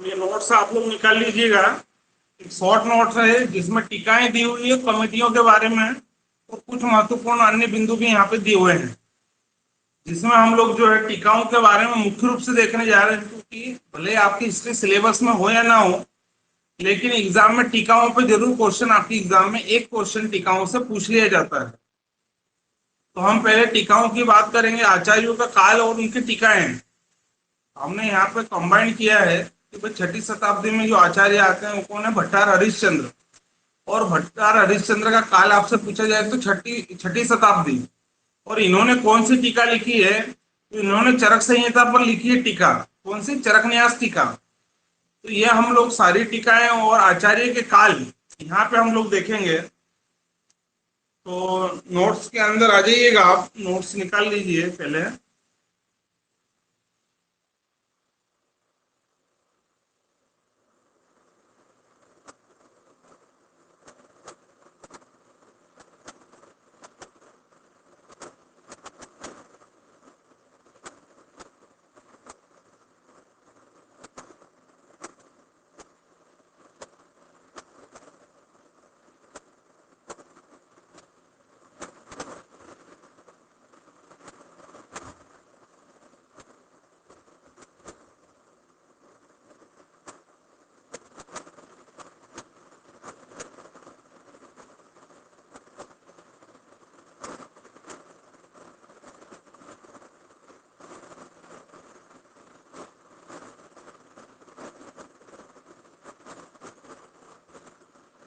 तो ये नोट्स आप लोग निकाल लीजिएगा। एक शॉर्ट नोट्स है जिसमें टीकाएं दी हुई है कमेटियों के बारे में, और कुछ महत्वपूर्ण अन्य बिंदु भी यहाँ पे दिए हुए हैं, जिसमें हम लोग जो है टीकाओं के बारे में मुख्य रूप से देखने जा रहे हैं। क्योंकि भले आपकी हिस्ट्री सिलेबस में हो या ना हो, लेकिन एग्जाम में टीकाओं पे जरूर क्वेश्चन, आपकी एग्जाम में एक क्वेश्चन टीकाओं से पूछ लिया जाता है। तो हम पहले टीकाओं की बात करेंगे, आचार्यों का काल और उनकी टीकाएं। हमने यहाँ पे कंबाइन किया है कि भाई 6ठी शताब्दी में जो आचार्य आते हैं वो कौन है, भट्टार हरिश्चंद्र। और भट्टार हरिश्चंद्र का काल आपसे पूछा जाए तो छठी शताब्दी। और इन्होंने कौन सी टीका लिखी है, तो इन्होंने चरक संहिता पर लिखी है टीका। कौन सी? चरक न्यास टीका। तो ये हम लोग सारी टीकाएं और आचार्य के काल यहाँ पे हम लोग देखेंगे। तो नोट्स के अंदर आ जाइएगा, आप नोट्स निकाल लीजिए पहले।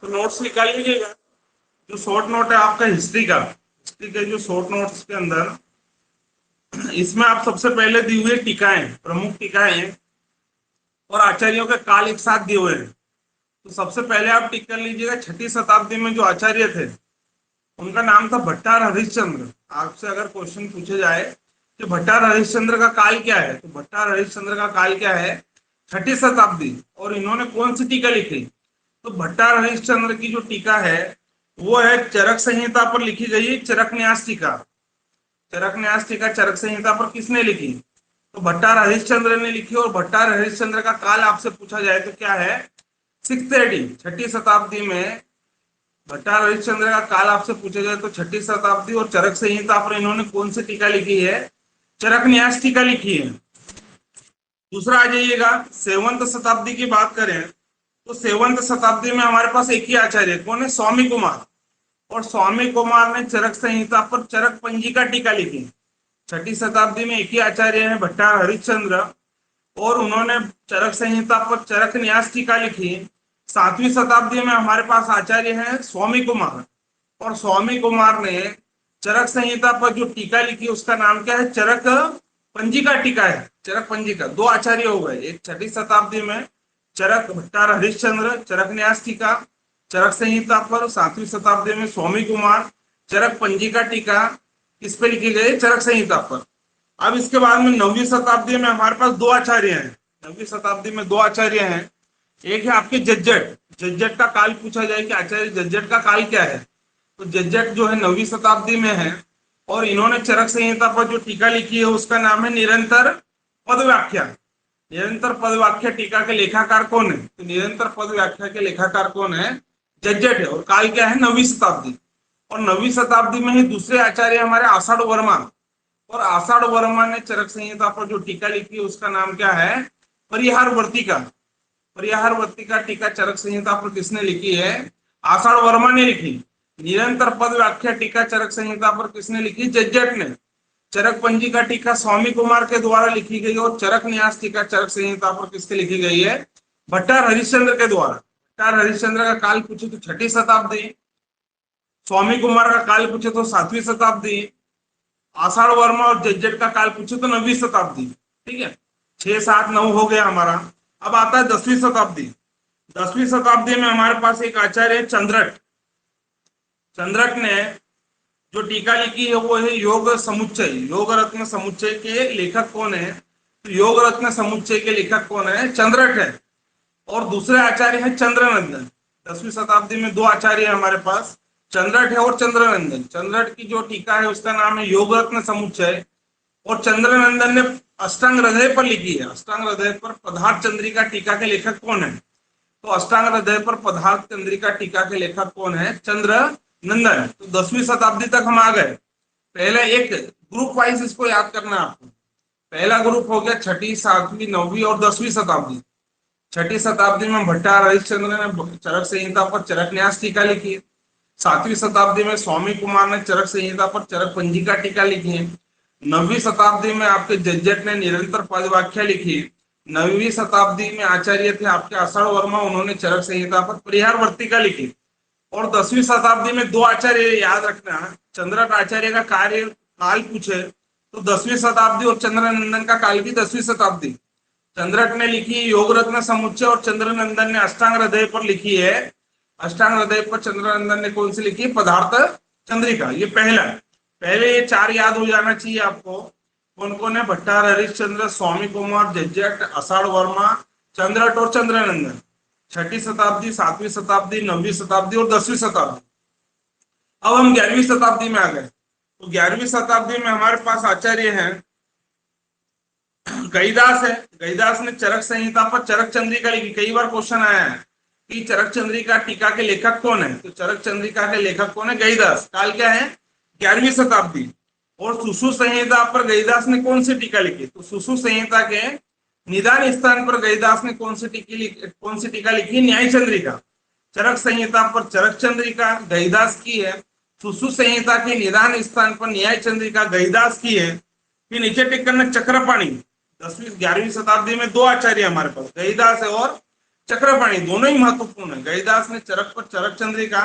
तो नोट्स निकाल लीजिएगा। जो शॉर्ट नोट है आपका हिस्ट्री का, हिस्ट्री के जो शॉर्ट नोट्स के अंदर, इसमें आप सबसे पहले दी हुई टीकाएं, प्रमुख टीकाएं और आचार्यों के काल एक साथ दिए हुए हैं। तो सबसे पहले आप टिक कर लीजिएगा, 6ठी शताब्दी में जो आचार्य थे उनका नाम था भट्टार हरिश्चंद्र। आपसे अगर क्वेश्चन पूछे जाए कि भट्टार हरिश्चंद्र का काल क्या है, तो भट्टार हरिश्चंद्र का काल क्या है, 6ठी शताब्दी। और इन्होंने कौन सी टीका लिखी, तो भट्टार हरिश्चंद्र की जो टीका है वो है चरक संहिता पर लिखी गई चरक न्यास टीका। चरक न्यास टीका चरक संहिता पर किसने लिखी, तो भट्टार हरिश्चंद्र ने लिखी। और भट्टार हरिश्चंद्र का काल आपसे पूछा जाए तो क्या है, 6th AD, 6ठी शताब्दी में भट्टार हरिश्चंद्र का काल आपसे पूछा जाए तो 6ठी शताब्दी। और चरक संहिता पर इन्होंने कौन सी टीका लिखी है, चरक न्यास टीका लिखी है। दूसरा आ जाइएगा, 7th शताब्दी की बात करें तो 7th शताब्दी में हमारे पास एक ही आचार्य, कौन है, स्वामी कुमार। और स्वामी कुमार ने चरक संहिता पर चरक पंजिका टीका लिखी। 6ठी शताब्दी में एक ही आचार्य है, भट्टार हरिश्चंद्र, और उन्होंने चरक संहिता पर चरक न्यास टीका लिखी। 7वीं शताब्दी में हमारे पास आचार्य है स्वामी कुमार, और स्वामी कुमार ने चरक संहिता पर जो टीका लिखी उसका नाम क्या है, चरक पंजिका टीका है। चरक पंजिका, दो आचार्य हो गए, एक 6ठी शताब्दी में चरक भट्टार हरिश्चंद्र चरक न्यास टीका चरक संहिता पर, 7वीं शताब्दी में स्वामी कुमार चरक पंजिका टीका किस पे लिखी गई, चरक संहिता पर। अब इसके बाद में 9वीं शताब्दी में हमारे पास दो आचार्य हैं। 9वीं शताब्दी में दो आचार्य हैं, एक है आपके जज्जट। जज्जट का काल पूछा जाए कि आचार्य जज्जट का काल क्या है, तो जज्जट जो है 9वीं शताब्दी में है, और इन्होंने चरक संहिता पर जो टीका लिखी है उसका नाम है निरंतर पद व्याख्या। निरंतर पद व्याख्या टीका के लेखाकार कौन है, तो निरंतर पद व्याख्या के लेखाकार कौन है, जज्जट है। और काल क्या है, 9वीं शताब्दी। और 9वीं शताब्दी में ही दूसरे आचार्य हमारे आषाढ़ वर्मा, और आषाढ़ वर्मा ने चरक संहिता पर जो टीका लिखी उसका नाम क्या है, परिहार वर्तिका। परिहार वर्तिका टीका चरक संहिता पर किसने लिखी है, आषाढ़ वर्मा ने लिखी। निरंतर पद व्याख्या टीका चरक संहिता पर किसने लिखी, जज्जट ने। चरक पंजिका टीका स्वामी कुमार के द्वारा लिखी गई, और चरक न्यास टीका चरक संहिता पर किसके लिखी गई है, भट्टार हरिश्चंद्र के द्वारा। भट्टार हरिश्चंद्र का काल पूछे तो 6ठी शताब्दी, स्वामी कुमार का काल पूछे तो 7वीं शताब्दी, आषाढ़ वर्मा और जज्जट का काल पूछे तो 9वीं शताब्दी। ठीक है, 6, 7, 9 हो गया हमारा। अब आता है 10वीं शताब्दी। 10वीं शताब्दी में हमारे पास एक आचार्य है चंद्रट। चंद्रट ने जो टीका लिखी है वो है योग समुच्चय। योग रत्न समुच्चय के लेखक कौन है, तो योग रत्न समुच्चय के लेखक कौन है, चंद्रट है। और दूसरे आचार्य है चंद्रनंदन। 10वीं शताब्दी में दो आचार्य है हमारे पास, चंद्रट है और चंद्रनंदन। चंद्रट की जो टीका है उसका नाम है योग रत्न समुच्चय, और चंद्रनंदन ने अष्टांग हृदय पर लिखी है। अष्टांग हृदय पर पदार्थ चंद्रिका टीका के लेखक कौन है? तो अष्टांग हृदय पर पदार्थ चंद्रिका टीका के लेखक कौन है? चंद्र नंदन। तो 10वीं शताब्दी तक हम आ गए। पहले एक ग्रुप वाइज इसको याद करना है आपको। पहला ग्रुप हो गया 6ठी, 7वीं, 9वीं और 10वीं शताब्दी। 6ठी शताब्दी में भट्टार हरिश्चंद्र ने चरक संहिता पर चरक न्यास टीका लिखी है। 7वीं शताब्दी में स्वामी कुमार ने चरक संहिता पर चरक पंजिका टीका लिखी है। 9वीं शताब्दी में आपके जज्जट ने निरंतर पद व्याख्या लिखी है। 9वीं शताब्दी में आचार्य थे आपके आषाढ़ वर्मा, उन्होंने चरक संहिता पर परिहार वर्तिका लिखी। और 10वीं शताब्दी में दो आचार्य याद रखना, चंद्रक आचार्य का कार्य काल पूछे तो 10वीं शताब्दी और चंद्रनंदन का काल भी 10वीं शताब्दी। चंद्रक ने लिखी योग रत्न समुच्चय और चंद्रनंदन ने अष्टांग हृदय पर लिखी है। अष्टांग हृदय पर चंद्रनंदन ने कौन सी लिखी? पदार्थ चंद्रिका। ये पहले ये चार याद हो जाना चाहिए आपको। कौन कौन है? भट्टार हरिश्चंद्र, स्वामी कुमार, जज्जट, आषाढ़ वर्मा, चंद्रट और चंद्रनंदन। 6ठी शताब्दी, 7वीं शताब्दी, 9वीं शताब्दी और 10वीं शताब्दी। अब हम 11वीं शताब्दी में आ गए। तो 11वीं शताब्दी में हमारे पास आचार्य हैं गईदास है। गईदास ने चरक संहिता पर चरक चंद्रिका लिखी। कई बार क्वेश्चन आया है कि चरक चंद्रिका टीका के लेखक कौन है? तो चरक चंद्रिका के लेखक कौन है? गईदास। काल क्या है? 11वीं शताब्दी। और सुश्रु संहिता पर गईदास ने कौन सी टीका लिखी? तो सुश्रु संहिता के निदान स्थान पर गईदास ने कौन सी टीका लिखी? न्याय चंद्रिका। चरक संहिता पर चरक चंद्रिका गईदास की है। सुश्रु संहिता के निदान स्थान पर न्याय चंद्रिका गईदास की है। फिर नीचे टिक करना चक्रपाणी। 11वीं शताब्दी में दो आचार्य हमारे पास, गईदास और चक्रपाणी, दोनों ही महत्वपूर्ण है। गईदास ने चरक पर चरक चंद्रिका,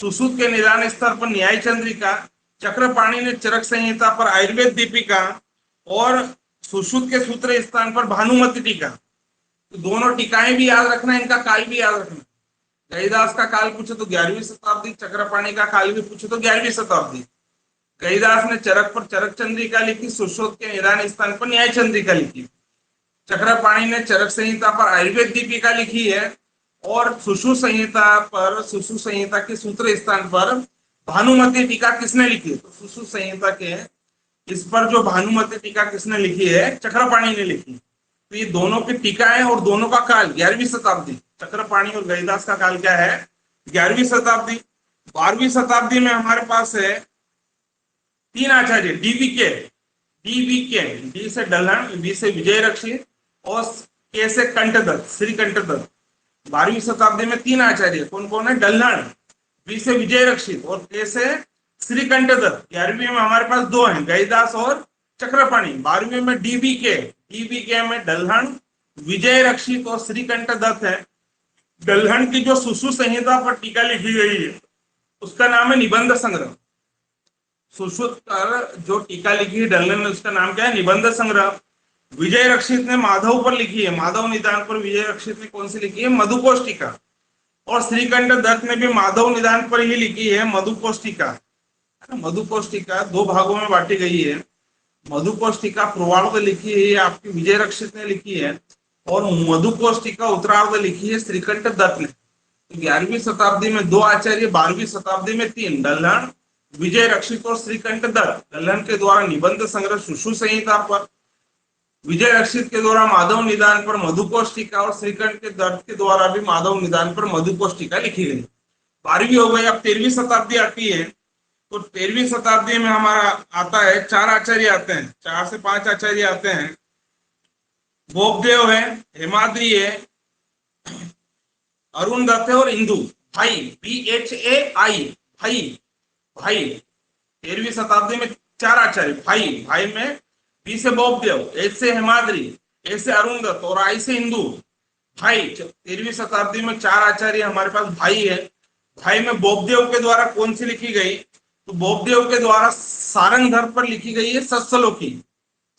सुश्रुत के निदान स्तर पर न्याय चंद्रिका, चक्रपाणी ने चरक संहिता पर आयुर्वेद दीपिका और सुश्रुत के सूत्र स्थान पर भानुमति टीका। तो दोनों टीकाएं भी याद रखना, इनका काल भी याद रखना। गईदास का काल पूछे तो 11वीं शताब्दी, चक्रपाणी का काल भी पूछे तो 11वीं शताब्दी। गईदास ने चरक पर चरक चंद्रिका लिखी, सुश्रुत के निदान स्थान पर न्याय चंद्रिका लिखी। चक्रपाणी ने चरक संहिता पर आयुर्वेद दीपिका लिखी है और सुश्रुत संहिता के सूत्र स्थान पर भानुमति टीका किसने लिखी है? तो सुश्रुत संहिता के इस पर जो भानुमति टीका किसने लिखी है? चक्रपाणी ने लिखी। तो ये दोनों की टीका है और दोनों का काल 11वीं शताब्दी। चक्रपाणी और गईदास का काल क्या है? 11वीं शताब्दी। 12वीं शताब्दी में हमारे पास है तीन आचार्य, डीवीके, डी से डल्हन, वी से विजय रक्षित और के से कंठदत्त, श्री कंठदत्त। 12वीं शताब्दी में तीन आचार्य, कौन कौन है? डल्हन, वी से विजय रक्षित और के से श्री कंठदत्त। 11वीं में हमारे पास दो हैं, गईदास और चक्रपाणी। 12वीं में डीवीके में डल्हन, विजय रक्षित और श्री कंठदत्त है। डल्हन की जो सुश्रुत संहिता पर टीका लिखी गई है उसका नाम है निबंध संग्रह। सुश्रुत पर जो टीका लिखी है डल्हन ने, उसका नाम क्या है? निबंध संग्रह। विजय रक्षित ने माधव पर लिखी है, माधव निदान पर विजय रक्षित ने कौन सी लिखी है? मधुकोश टीका। और श्रीकंठ दत्त ने भी माधव निदान पर ही लिखी है मधुकोश टीका। मधुकोश टीका दो भागों में बांटी गई है। मधुकोश टीका पूर्वार्ध लिखी है आपकी विजय रक्षित ने लिखी है और मधुकोश टीका उत्तरार्ध लिखी है श्रीकंठ दत्त ने। 11वीं शताब्दी में दो आचार्य, 12वीं शताब्दी में तीन, डल्हन, विजय रक्षित और श्रीकंठ दत्त। डल्हन के द्वारा निबंध संग्रह सुश्रुत संहिता पर, विजय रक्षित के द्वारा माधव निदान पर मधुकोश टीका और श्रीकंठ के दत्त के द्वारा भी माधव निदान पर मधुकोश टीका लिखी गई। 12वीं हो गई। अब 13वीं शताब्दी आती है। तो 13वीं शताब्दी में हमारा आता है चार आचार्य आते हैं, 4 से 5 आचार्य आते हैं। बोपदेव है, हेमाद्री है, अरुण दत्त है और इंदु भाई, BHAI भाई। 13वीं शताब्दी में चार आचार्य, भाई में बी से बोपदेव, एच से हेमाद्री, ए से अरुण दत्त और आई से इंदु भाई। 13वीं शताब्दी में चार आचार्य हमारे पास भाई है। भाई में बोपदेव के द्वारा कौन सी लिखी गई? तो बोपदेव के द्वारा सारंगधर पर लिखी गई है सत्सलोकी।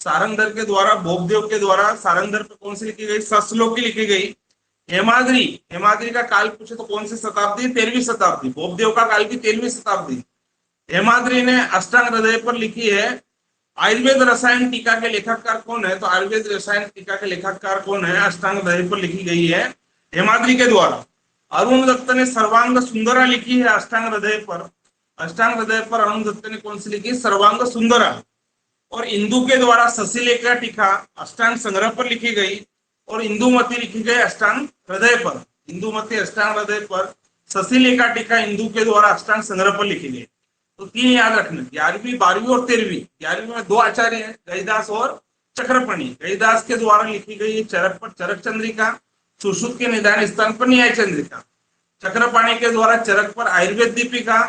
सारंगधर के द्वारा, बोपदेव के द्वारा सारंगधर पर कौन सी लिखी गई? सत्सलोकी लिखी गई। हेमाद्री का काल पूछे तो कौन सी शताब्दी? 13वीं शताब्दी। बोपदेव का काल भी 13वीं शताब्दी। हेमाद्री ने अष्टांग हृदय पर लिखी है। आयुर्वेद रसायन टीका के लेखककार कौन है? तो आयुर्वेद रसायन टीका के लेखककार कौन है? अष्टांग हृदय पर लिखी गई है हेमाद्री के द्वारा। अरुण दत्त ने सर्वांग सुंदरा लिखी है अष्टांग हृदय पर। अष्टांग हृदय पर अरुण दत्त ने कौन सी लिखी? सर्वांग सुंदरा। और इंदु के द्वारा ससीलेखा टीका अष्टांग संग्रह पर लिखी गई और इंदुमती लिखी गई अष्टांग हृदय पर। इंदुमती अष्टांग हृदय पर, ससीलेखा टीका इंदु के द्वारा अष्टांग संग्रह पर लिखी गई। तो तीन याद रखना, 11वीं 12वीं और 13वीं। 11वीं में दो आचार्य हैं, गईदास और चक्रपणी। गईदास के द्वारा लिखी गई चरक पर चरक चंद्रिका, सुश्रुत के निदान स्थान पर न्याय चंद्रिका। चक्रपाणी के द्वारा चरक पर आयुर्वेद दीपिका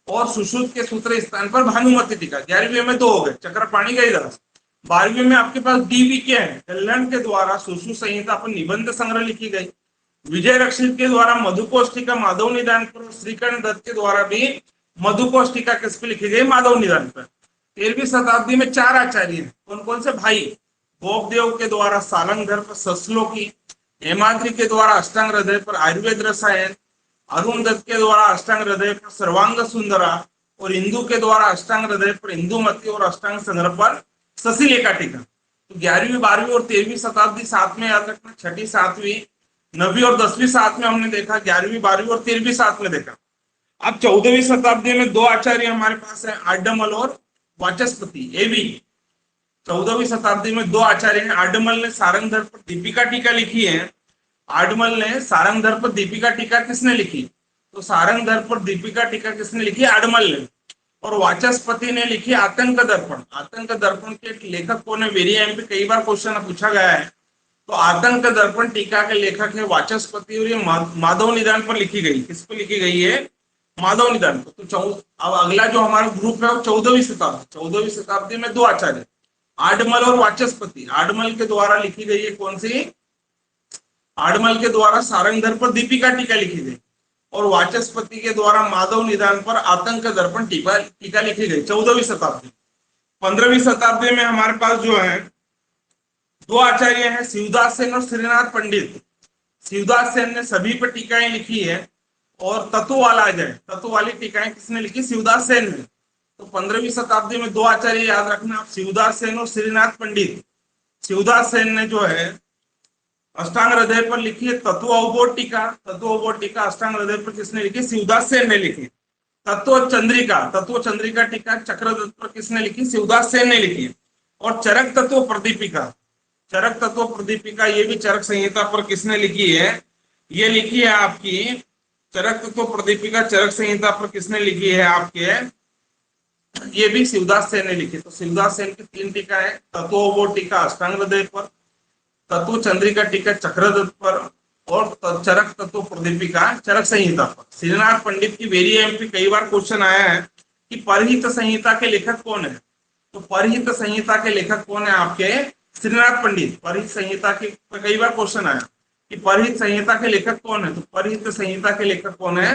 और सुश्रुत के सूत्र स्थान पर भानुमती टीका। 11वीं में दो हो गए, चक्रपाणी गईदास। 12वीं में आपके पास डीवी के हैं, कल्याण के द्वारा सुश्रुत संहिता पर निबंध संग्रह लिखी गई। विजय रक्षित के द्वारा मधुकोश टीका माधव निदान पर, श्रीकर्ण दत्त के द्वारा भी मधुकोश टीका किस पे लिखी गई, माधव निदान पर। 13वीं शताब्दी में चार आचार्य हैं, कौन कौन से भाई, गोपदेव के द्वारा सालंगधर पर ससलोकी, हेमाद्रि के द्वारा अष्टांग हृदय पर आयुर्वेद रसायन, अरुण दत्त के द्वारा अष्टांग हृदय पर सर्वांग सुंदरा और इंदु के द्वारा अष्टांग हृदय पर इंदुमती और अष्टांग संग्रह पर ससीलेखा टीका। तो 11वीं 12वीं और 13वीं शताब्दी साथ में याद रखना, छठी 7वीं 9वीं और 10वीं साथ में हमने देखा, 11वीं 12वीं और 13वीं साथ में देखा। अब 14वीं शताब्दी में दो आचार्य हमारे पास है, आडमल और वाचस्पति। ये भी 14वीं शताब्दी में दो आचार्य हैं। आडमल ने सारंगधर पर दीपिका टीका लिखी है। आडमल ने सारंगधर पर दीपिका टीका किसने लिखी, तो सारंगधर पर दीपिका टीका किसने लिखी, आडमल ने। और वाचस्पति ने लिखी आतंक दर्पण। आतंक दर्पण के लेखक कौन है, वेरी एमपी कई बार क्वेश्चन पूछा गया है। तो आतंक दर्पण टीका के लेखक है वाचस्पति और ये माधव निदान पर लिखी गई। किस पर लिखी गई है, माधव निदान पर। तो अब अगला जो हमारा ग्रुप है वो 14वीं शताब्दी। 14वीं शताब्दी में दो आचार्य, आडमल और वाचस्पति। आडमल के द्वारा लिखी गई है कौन सी, आडमल के द्वारा सारंगधर पर दीपिका टीका लिखी गई और वाचस्पति के द्वारा माधव निदान पर आतंक दर्पण टीका लिखी गई, 14वीं शताब्दी। 15वीं शताब्दी में हमारे पास जो है दो आचार्य हैं, शिवदास सेन और श्रीनाथ पंडित। शिवदास सेन ने सभी पर टीकाएं लिखी है और तत्व वाला आ जाए, तत्व वाली टीकाएं किसने लिखी, शिवदास सेन ने। तो 15वीं शताब्दी में दो आचार्य याद रखना आप, शिवदास सेन और श्रीनाथ पंडित। शिवदास सेन ने जो है अष्टांग हृदय पर लिखी है तत्व अवबोध टीका। तत्व अवबोध टीका अष्टांग हृदय पर किसने लिखी, शिवदास सेन ने लिखी। तत्व चंद्रिका टीका चक्रदत्त पर किसने लिखी, शिवदास सेन ने लिखी। और चरक तत्व प्रदीपिका, चरक तत्व प्रदीपिका ये भी चरक संहिता पर किसने लिखी है, ये लिखी है आपकी चरक तत्व प्रदीपिका चरक संहिता पर किसने लिखी है आपके, ये भी शिवदास सेन ने लिखी। तो शिवदास सेन की तीन टीका है, तत्व अवबोध टीका अष्टांग हृदय पर, तत्व चंद्रिका टीका चक्रदत्त पर और चरक तत्व प्रदीपिका चरक संहिता पर। श्रीनाथ पंडित की वेरी एमपी कई बार क्वेश्चन आया है कि परहित संहिता के लेखक कौन है, तो परहित संहिता के लेखक कौन है आपके, श्रीनाथ पंडित। परहित संहिता के कई बार क्वेश्चन आया कि परहित संहिता के लेखक कौन है, तो परहित संहिता के लेखक कौन है,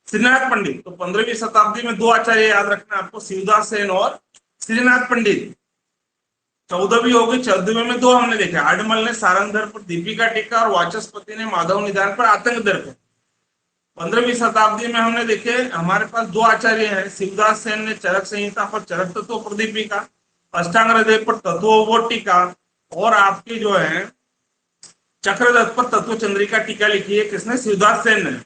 श्रीनाथ पंडित। तो 15वीं शताब्दी में दो आचार्य याद रखना आपको, शिवदास सेन और श्रीनाथ पंडित। 14वीं हो गई, 14वीं में दो हमने देखे, आडमल ने सारंगधर पर दीपिका टीका और वाचस्पति ने माधव निदान पर आतंक दर्पण। 15वीं शताब्दी में हमने देखे हमारे पास दो आचार्य हैं, शिवदास सेन ने चरक संहिता पर चरक तत्व प्रदीपिका, अष्टांग हृदय पर तत्व अवबोध टीका और आपके जो है चक्रदत्त पर तत्व चंद्रिका टीका लिखी है किसने, शिवदास सेन ने।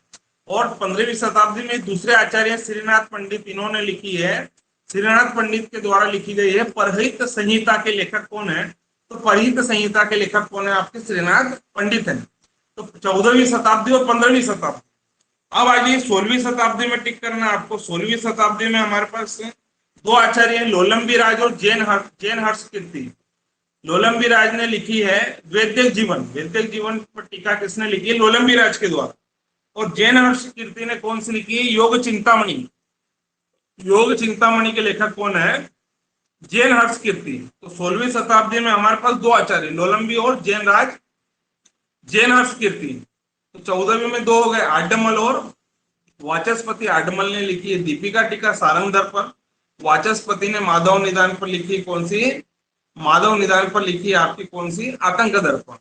और 15वीं शताब्दी में दूसरे आचार्य श्रीनाथ पंडित, इन्होंने लिखी है, श्रीनाथ पंडित के द्वारा लिखी गई है। परहित संहिता के लेखक कौन है, तो परहित संहिता के लेखक कौन है आपके, श्रीनाथ पंडित है। तो 14वीं शताब्दी और 15वीं शताब्दी। अब आइए 16वीं शताब्दी में टिक करना आपको। 16वीं शताब्दी में हमारे पास दो आचार्य हैं, लोलंबी राज और जैन हर्ष कीर्ति। लोलंबी राज ने लिखी है वैदिक जीवन। वैदिक जीवन पर टीका किसने लिखी है, लोलंबी राज के द्वारा। और जैन हर्ष कीर्ति ने कौन सी लिखी है, योग चिंतामणि। योग चिंतामणि के लेखक कौन है, जैन हर्ष कीर्ति। तो 16वीं शताब्दी में हमारे पास दो आचार्य, लोलंबी और जैन हर्ष कीर्ति। तो 14वीं में दो हो गए, आडमल और वाचस्पति। आडमल ने लिखी है दीपिका टीका सारंगधर पर, वाचस्पति ने माधव निदान पर लिखी कौन सी, माधव निदान पर लिखी आपकी कौन सी, आतंक दर्पण।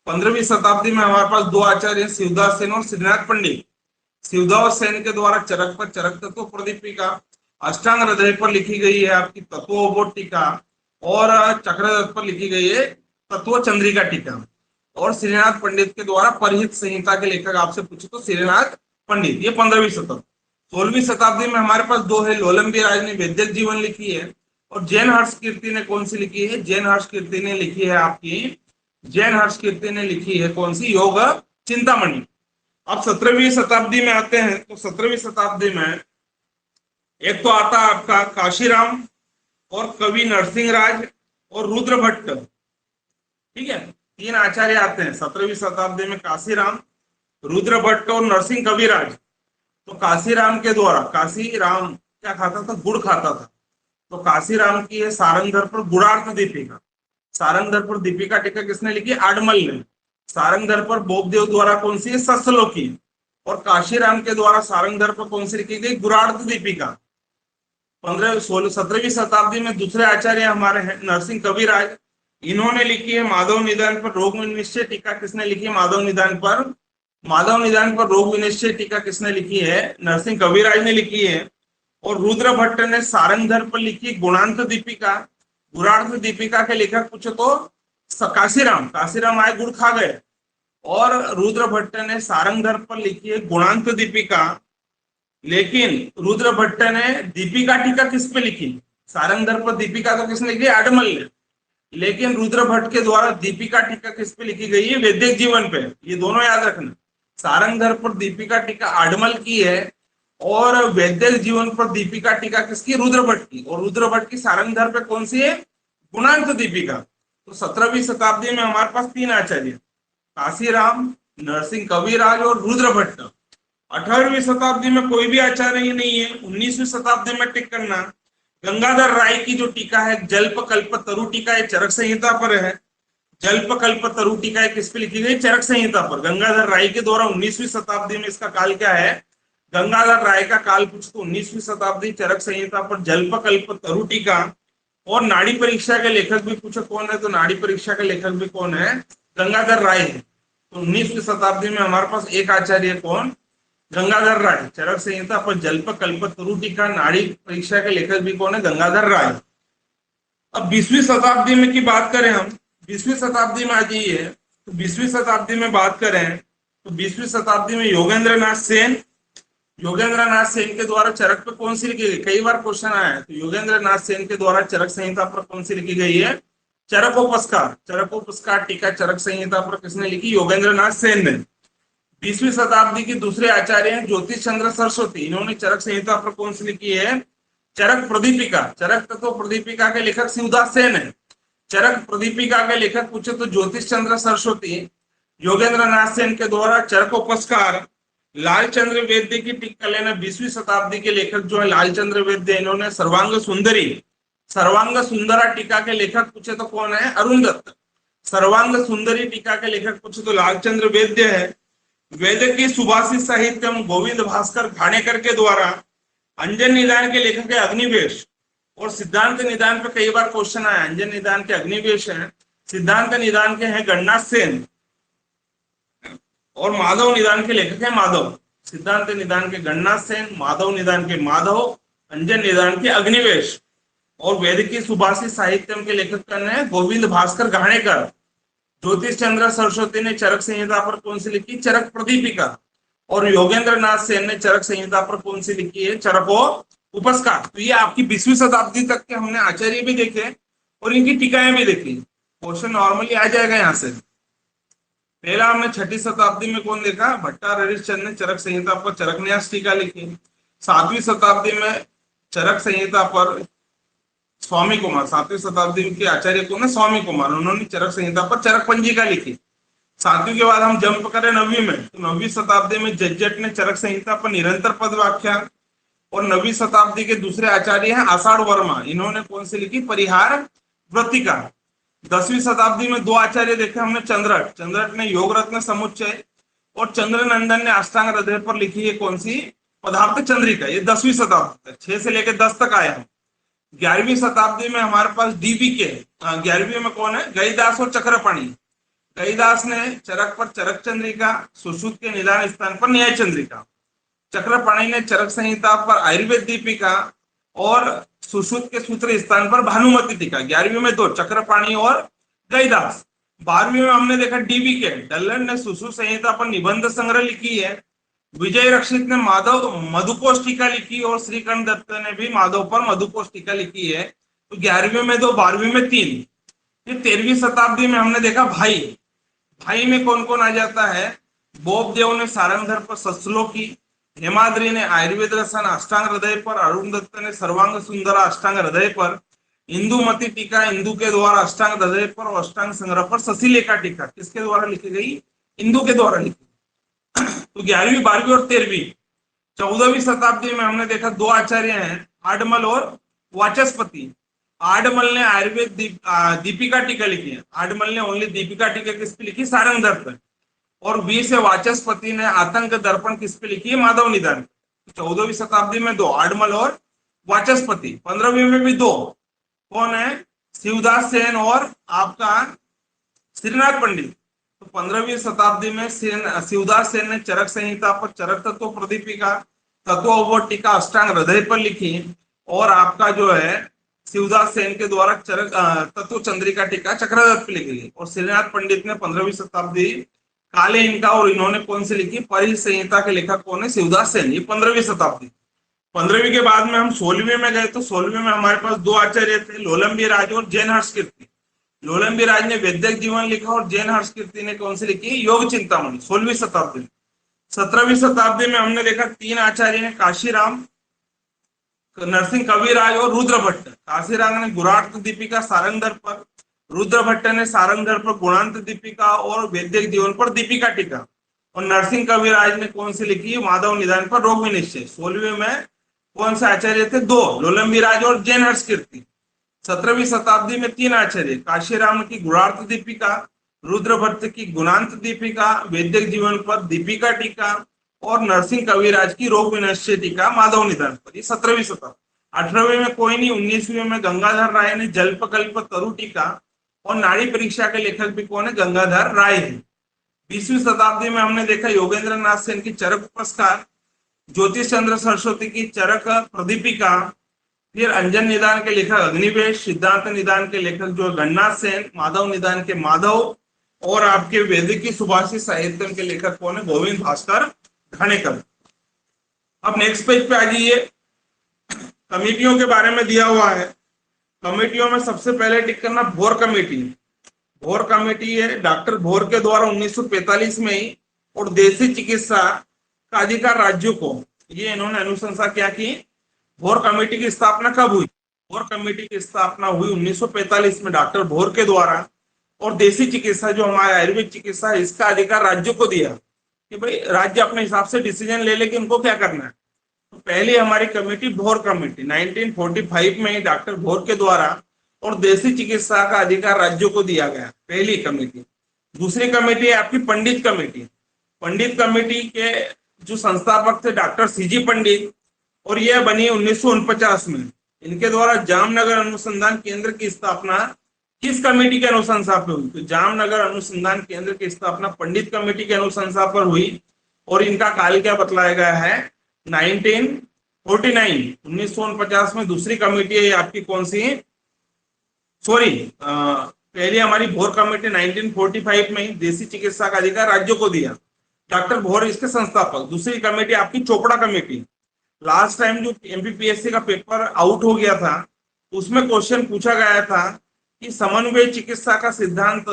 15वीं शताब्दी में हमारे पास दो आचार्य, शिवदास सेन और श्रीनाथ पंडित। शिवदास सेन के द्वारा चरक पर चरक तत्व प्रदीपिका, अष्टांग हृदय पर लिखी गई है आपकी तत्व अवबोध टीका और चक्रदत्त पर लिखी गई है तत्व चंद्रिका टीका। और श्रीनाथ पंडित के द्वारा परहित संहिता के लेखक आपसे पूछे तो श्रीनाथ पंडित। ये 15वीं शताब्दी। 16वीं शताब्दी में हमारे पास दो है, लोलंबी राज ने वैदिक जीवन लिखी है और जैन हर्ष कीर्ति ने कौन सी लिखी है? जैन हर्ष कीर्ति ने लिखी है आपकी, जैन हर्ष कीर्ति ने लिखी है कौन सी? योग चिंतामणि। अब 17वीं शताब्दी में आते हैं तो 17वीं शताब्दी में एक तो आता है आपका काशीराम और कवि नरसिंहराज और रुद्र भट्ट, ठीक है, तीन आचार्य आते हैं 17वीं शताब्दी में, काशीराम, रुद्र भट्ट और नरसिंह कविराज। तो काशीराम के द्वारा, काशीराम क्या खाता था? गुड़ खाता था। तो काशीराम की है सारंगधर पर गुणार्थ दीपिका। सारंगधर पर दीपिका टीका किसने लिखी? आडमल ने। सारंगधर पर बोबदेव द्वारा कौन सी? ससलोकी। और काशीराम के द्वारा सारंगधर पर कौन सी लिखी गई? गुणार्थ दीपिका। 17वीं शताब्दी में दूसरे आचार्य हमारे हैं नरसिंह कविराज, इन्होंने लिखी है माधव निदान पर रोग विनिश्चय टीका। किसने लिखी है? माधव निदान पर, माधव निदान पर रोग विनिश्चय टीका किसने लिखी है? नरसिंह कविराज ने लिखी है। और रुद्र भट्ट ने सारंगधर पर लिखी गुणांत दीपिका। गुणार्थ दीपिका के लेखक पूछे तो काशीराम, काशीराम आए गुड़ खा गए। और रुद्र भट्ट ने सारंगधर पर लिखी है गुणांत दीपिका। लेकिन रुद्र भट्ट ने दीपिका टीका किस पे लिखी? सारंगधर पर दीपिका तो किसने लिखी? आडमल ने। लेकिन रुद्र भट्ट के द्वारा दीपिका टीका किस पे लिखी गई है? वैदिक जीवन पे। ये दोनों याद रखना, सारंगधर पर दीपिका टीका आडमल की है और वैदिक जीवन पर दीपिका टीका किसकी? रुद्र भट्ट की। और रुद्र भट्ट की सारंगधर पे कौन सी है? गुणांत दीपिका। तो 17वीं शताब्दी में हमारे पास तीन आचार्य, काशीराम, नरसिंह कविराज और रुद्र भट्ट। 18वीं शताब्दी में कोई भी आचार्य नहीं है। 19वीं शताब्दी में टिक करना, गंगाधर राय की जो टीका है जल्प कल्प तरु टीका, चरक संहिता पर है। जल्प कल्प तरु टीका किस पे लिखी गई? चरक संहिता पर, गंगाधर राय के द्वारा। 19वीं शताब्दी में इसका काल क्या है? गंगाधर राय का काल पूछे तो 19वीं शताब्दी, चरक संहिता पर जल्प कल्प तरु टीका। और नाड़ी परीक्षा के लेखक भी पूछे कौन है? तो नाड़ी परीक्षा के लेखक भी कौन है? गंगाधर राय है। तो 19वीं शताब्दी में हमारे पास एक आचार्य कौन? गंगाधर राय। चरक संहिता पर जल्प कल्प तरु टीका, नाड़ी परीक्षा के लेखक भी कौन है? गंगाधर राय। अब 20वीं शताब्दी में की बात करें हम, 20वीं शताब्दी में आ जाइए तो 20वीं शताब्दी में बात करें तो 20वीं शताब्दी में योगेंद्र नाथ सेन, योगेंद्र नाथ सेन के द्वारा चरक पे कौन सी लिखी गई? कई बार क्वेश्चन आया है। तो योगेंद्र नाथ सेन के द्वारा चरक संहिता पर कौन सी लिखी गई है? चरकोपस्कार। चरकोपस्कार टीका चरक संहिता पर किसने लिखी? योगेंद्र नाथ सेन ने। 20वीं शताब्दी के दूसरे आचार्य हैं ज्योतिष चंद्र सरस्वती, इन्होंने चरक संहिता पर कौन सी लिखी है? चरक प्रदीपिका। चरक तत्व प्रदीपिका के लेखक शिवदास सेन है। चरक प्रदीपिका के लेखक पूछे तो ज्योतिष चंद्र सरस्वती। योगेंद्र नाथ सेन के द्वारा चरकोपस्कार। लालचंद्र वैद्य की टीका लेना, 20वीं शताब्दी के लेखक जो है लालचंद्र वैद्य, इन्होंने सर्वांग सुंदरी, सर्वांग सुंदरा टीका के लेखक पूछे तो कौन है? अरुण दत्त। सर्वांग सुंदरी टीका के लेखक पूछे तो लालचंद्र वैद्य है। वेद की सुभाषित साहित्यम गोविंद भास्कर घाणेकर के द्वारा। अंजन निदान के लेखक है अग्निवेश। और सिद्धांत निदान पे कई बार क्वेश्चन आया, अंजन निदान के अग्निवेश है, सिद्धांत निदान के हैं गणनाथ सेन। और माधव निदान के लेखक है माधव। सिद्धांत निदान के गणनाथ सेन, माधव निदान के माधव, अंजन निदान के अग्निवेश। और वेद की सुभाषित साहित्यम के लेखक कौन है? गोविंद भास्कर घाणेकर। ज्योतिष चंद्र सरस्वती ने चरक संहिता पर कौन सी लिखी? चरक प्रदीपिका। और योगेंद्र नाथ सेन ने चरक संहिता पर कौन सी लिखी है? चरको उपस्कार। तो ये आपकी 20वीं शताब्दी तक के हमने आचार्य भी देखे और इनकी टीकाएं भी देखी। क्वेश्चन नॉर्मली आ जाएगा यहाँ से। पहला हमने 6ठी शताब्दी में कौन देखा? भट्टार हरिश्चंद्र ने चरक संहिता पर चरक न्यास टीका लिखी। 7वीं शताब्दी में चरक संहिता पर स्वामी कुमार, 7वीं शताब्दी के आचार्य कौन है? स्वामी कुमार, उन्होंने चरक संहिता पर चरक पंजिका लिखी। 7वीं के बाद हम जंप करें 9वीं में, तो 9वीं शताब्दी में जज्जट ने चरक संहिता पर निरंतर पद व्याख्यान। और 9वीं शताब्दी के दूसरे आचार्य हैं आषाढ़ वर्मा, इन्होंने कौन सी लिखी? परिहार वृत्तिका। 10वीं शताब्दी में दो आचार्य देखे हमने, चंद्रट, चंद्रट ने योग रत्न समुच्चय और चंद्रनंदन ने अष्टांग हृदय पर लिखी है कौन सी? पदार्थ चंद्रिका। ये 10वीं शताब्दी तक, 6 से लेकर 10 तक आया हम। 11वीं शताब्दी में हमारे पास डीबीके, 11वीं में कौन है? गईदास और चक्रपाणी। गईदास ने चरक पर चरक चंद्रिका, सुश्रुत के निदान स्थान पर न्याय चंद्रिका। चक्रपाणी ने चरक संहिता पर आयुर्वेद दीपिका और सुश्रुत के सूत्र स्थान पर भानुमति टीका। 11वीं में दो, चक्रपाणी और गईदास। 12वीं में हमने देखा डीबीके, डल्लन ने सुश्रुत संहिता पर निबंध संग्रह लिखी है। विजय रक्षित ने माधव मधुकोश टीका लिखी और श्रीकंठ दत्त ने भी माधव पर मधुकोश टीका लिखी है। तो 11वीं में 2, 12वीं में 3। फिर 13वीं शताब्दी में हमने देखा भाई। भाई में कौन कौन आ जाता है? बोबदेव ने सारंगधर पर सत्सलो की, हेमाद्री ने आयुर्वेद रसन अष्टांग हृदय पर, अरुण दत्त ने सर्वांग सुंदर अष्टांग हृदय पर, इंदुमती टीका इंदु के द्वारा अष्टांग हृदय पर और अष्टांग संग्रह पर, शशिलेखा टीका किसके द्वारा लिखी गई? इंदु के द्वारा लिखी। तो 11वीं 12वीं और 13वीं। 14वीं शताब्दी में हमने देखा दो आचार्य हैं, आडमल और वाचस्पति। आडमल ने आयुर्वेद दीपिका टीका लिखी है। आडमल ने ओनली दीपिका टीका किस पे लिखी? सारंगधर पर। और 20 से वाचस्पति ने आतंक दर्पण किस पे लिखी है? माधव निदान। 14वीं शताब्दी में दो, आडमल और वाचस्पति। 15वीं में भी दो, कौन है? शिवदास सेन और आपका श्रीनाथ पंडित। तो 15वीं शताब्दी में शिवदास सेन ने चरक संहिता पर चरक तत्व प्रदीपिका, तत्व टीका अष्टांग हृदय पर लिखी। और आपका जो है शिवदास सेन के द्वारा चरक तत्व चंद्रिका टीका चक्रदत्त पे लिखी गई। और श्रीनाथ पंडित ने 15वीं शताब्दी काले इनका, और इन्होंने कौन सी लिखी? परिह संहिता के लेखक कौन है? शिवदास सेन। ये 15वीं शताब्दी। 15वीं के बाद में हम 16वीं में गए तो 16वीं में हमारे पास दो आचार्य थे, लोलंबी राज और जैन हर्षकीर्ति। लोलंबी राज ने वैदिक जीवन लिखा और जैन हर्षकीर्ति ने कौन सी लिखी? योग चिंतामणि। 16वीं शताब्दी में। 17वीं शताब्दी में हमने देखा तीन आचार्य ने, काशीराम, नरसिंह कविराज और रुद्र भट्ट। काशीराम ने गुणार्थ दीपिका सारंगधर पर, रुद्र भट्ट ने सारंगधर पर गुणांत दीपिका और वैदिक जीवन पर दीपिका टीका। और नरसिंह कविराज ने कौन सी लिखी? माधव निदान पर रोग विनिश्चय। 16वीं में कौन से आचार्य थे? दो, लोलंबी राज और जैन हर्षकीर्ति। 17वीं शताब्दी में तीन आचार्य, काशीराम की गुणार्थ दीपिका, रुद्र भट्ट की गुणांत दीपिका वैदिक जीवन पर दीपिका टीका और नरसिंह कविराज की रोग विनिश्चय टीका माधव निदान पर। ये 17वीं शताब्दी। 18वीं में कोई नहीं। 19वीं में गंगाधर राय ने जल्पकल्प तरु टीका और नाड़ी परीक्षा के लेखक भी कौन है? गंगाधर राय है। 20वीं शताब्दी में हमने देखा योगेंद्र नाथ सेन की चरक उपस्कार, ज्योतिष चंद्र सरस्वती की चरक प्रदीपिका, फिर अंजन निदान के लेखक अग्निवेश, सिद्धांत निदान के लेखक जो गणनाथ सेन, माधव निदान के माधव, और आपके वैदिक की सुभाषित साहित्य के लेखक कौन है? गोविंद भास्कर घाणेकर। अब नेक्स्ट पेज पे आ जाइए। कमेटियों के बारे में दिया हुआ है। कमेटियों में सबसे पहले टिक करना भोर कमेटी। भोर कमेटी है डॉक्टर भोर के द्वारा 1945 में ही, और देसी चिकित्सा का अधिकार राज्यों को, ये इन्होंने अनुशंसा क्या की? भोर कमेटी की स्थापना कब हुई? भोर कमेटी की स्थापना हुई 1945 में डॉक्टर भोर के द्वारा। और देसी चिकित्सा जो हमारा आयुर्वेद चिकित्सा है, इसका अधिकार राज्यों को दिया कि भाई राज्य अपने हिसाब से डिसीजन ले ले कि उनको क्या करना है। तो पहली हमारी कमेटी भोर कमेटी 1945 में ही डॉक्टर भोर के द्वारा, और देसी चिकित्सा का अधिकार राज्यों को दिया गया, पहली कमेटी। दूसरी कमेटी है आपकी पंडित कमेटी। पंडित कमेटी के जो संस्थापक थे डॉक्टर सीजी पंडित, और यह बनी 1949 में। इनके द्वारा जामनगर अनुसंधान केंद्र की स्थापना किस कमेटी के अनुशंसा पर हुई? तो जामनगर अनुसंधान केंद्र की स्थापना पंडित कमेटी के अनुशंसा पर हुई। और इनका काल क्या बतलाया गया है? 1949। 1949 में दूसरी कमेटी है आपकी कौन सी? सॉरी, पहली हमारी भोर कमेटी 1945 में देसी चिकित्सा का अधिकार राज्यों को दिया, डॉक्टर भोर इसके संस्थापक। दूसरी कमेटी आपकी चोपड़ा कमेटी। लास्ट टाइम जो एमपीपीएससी का पेपर आउट हो गया था, उसमें क्वेश्चन पूछा गया था कि समन्वय चिकित्सा का सिद्धांत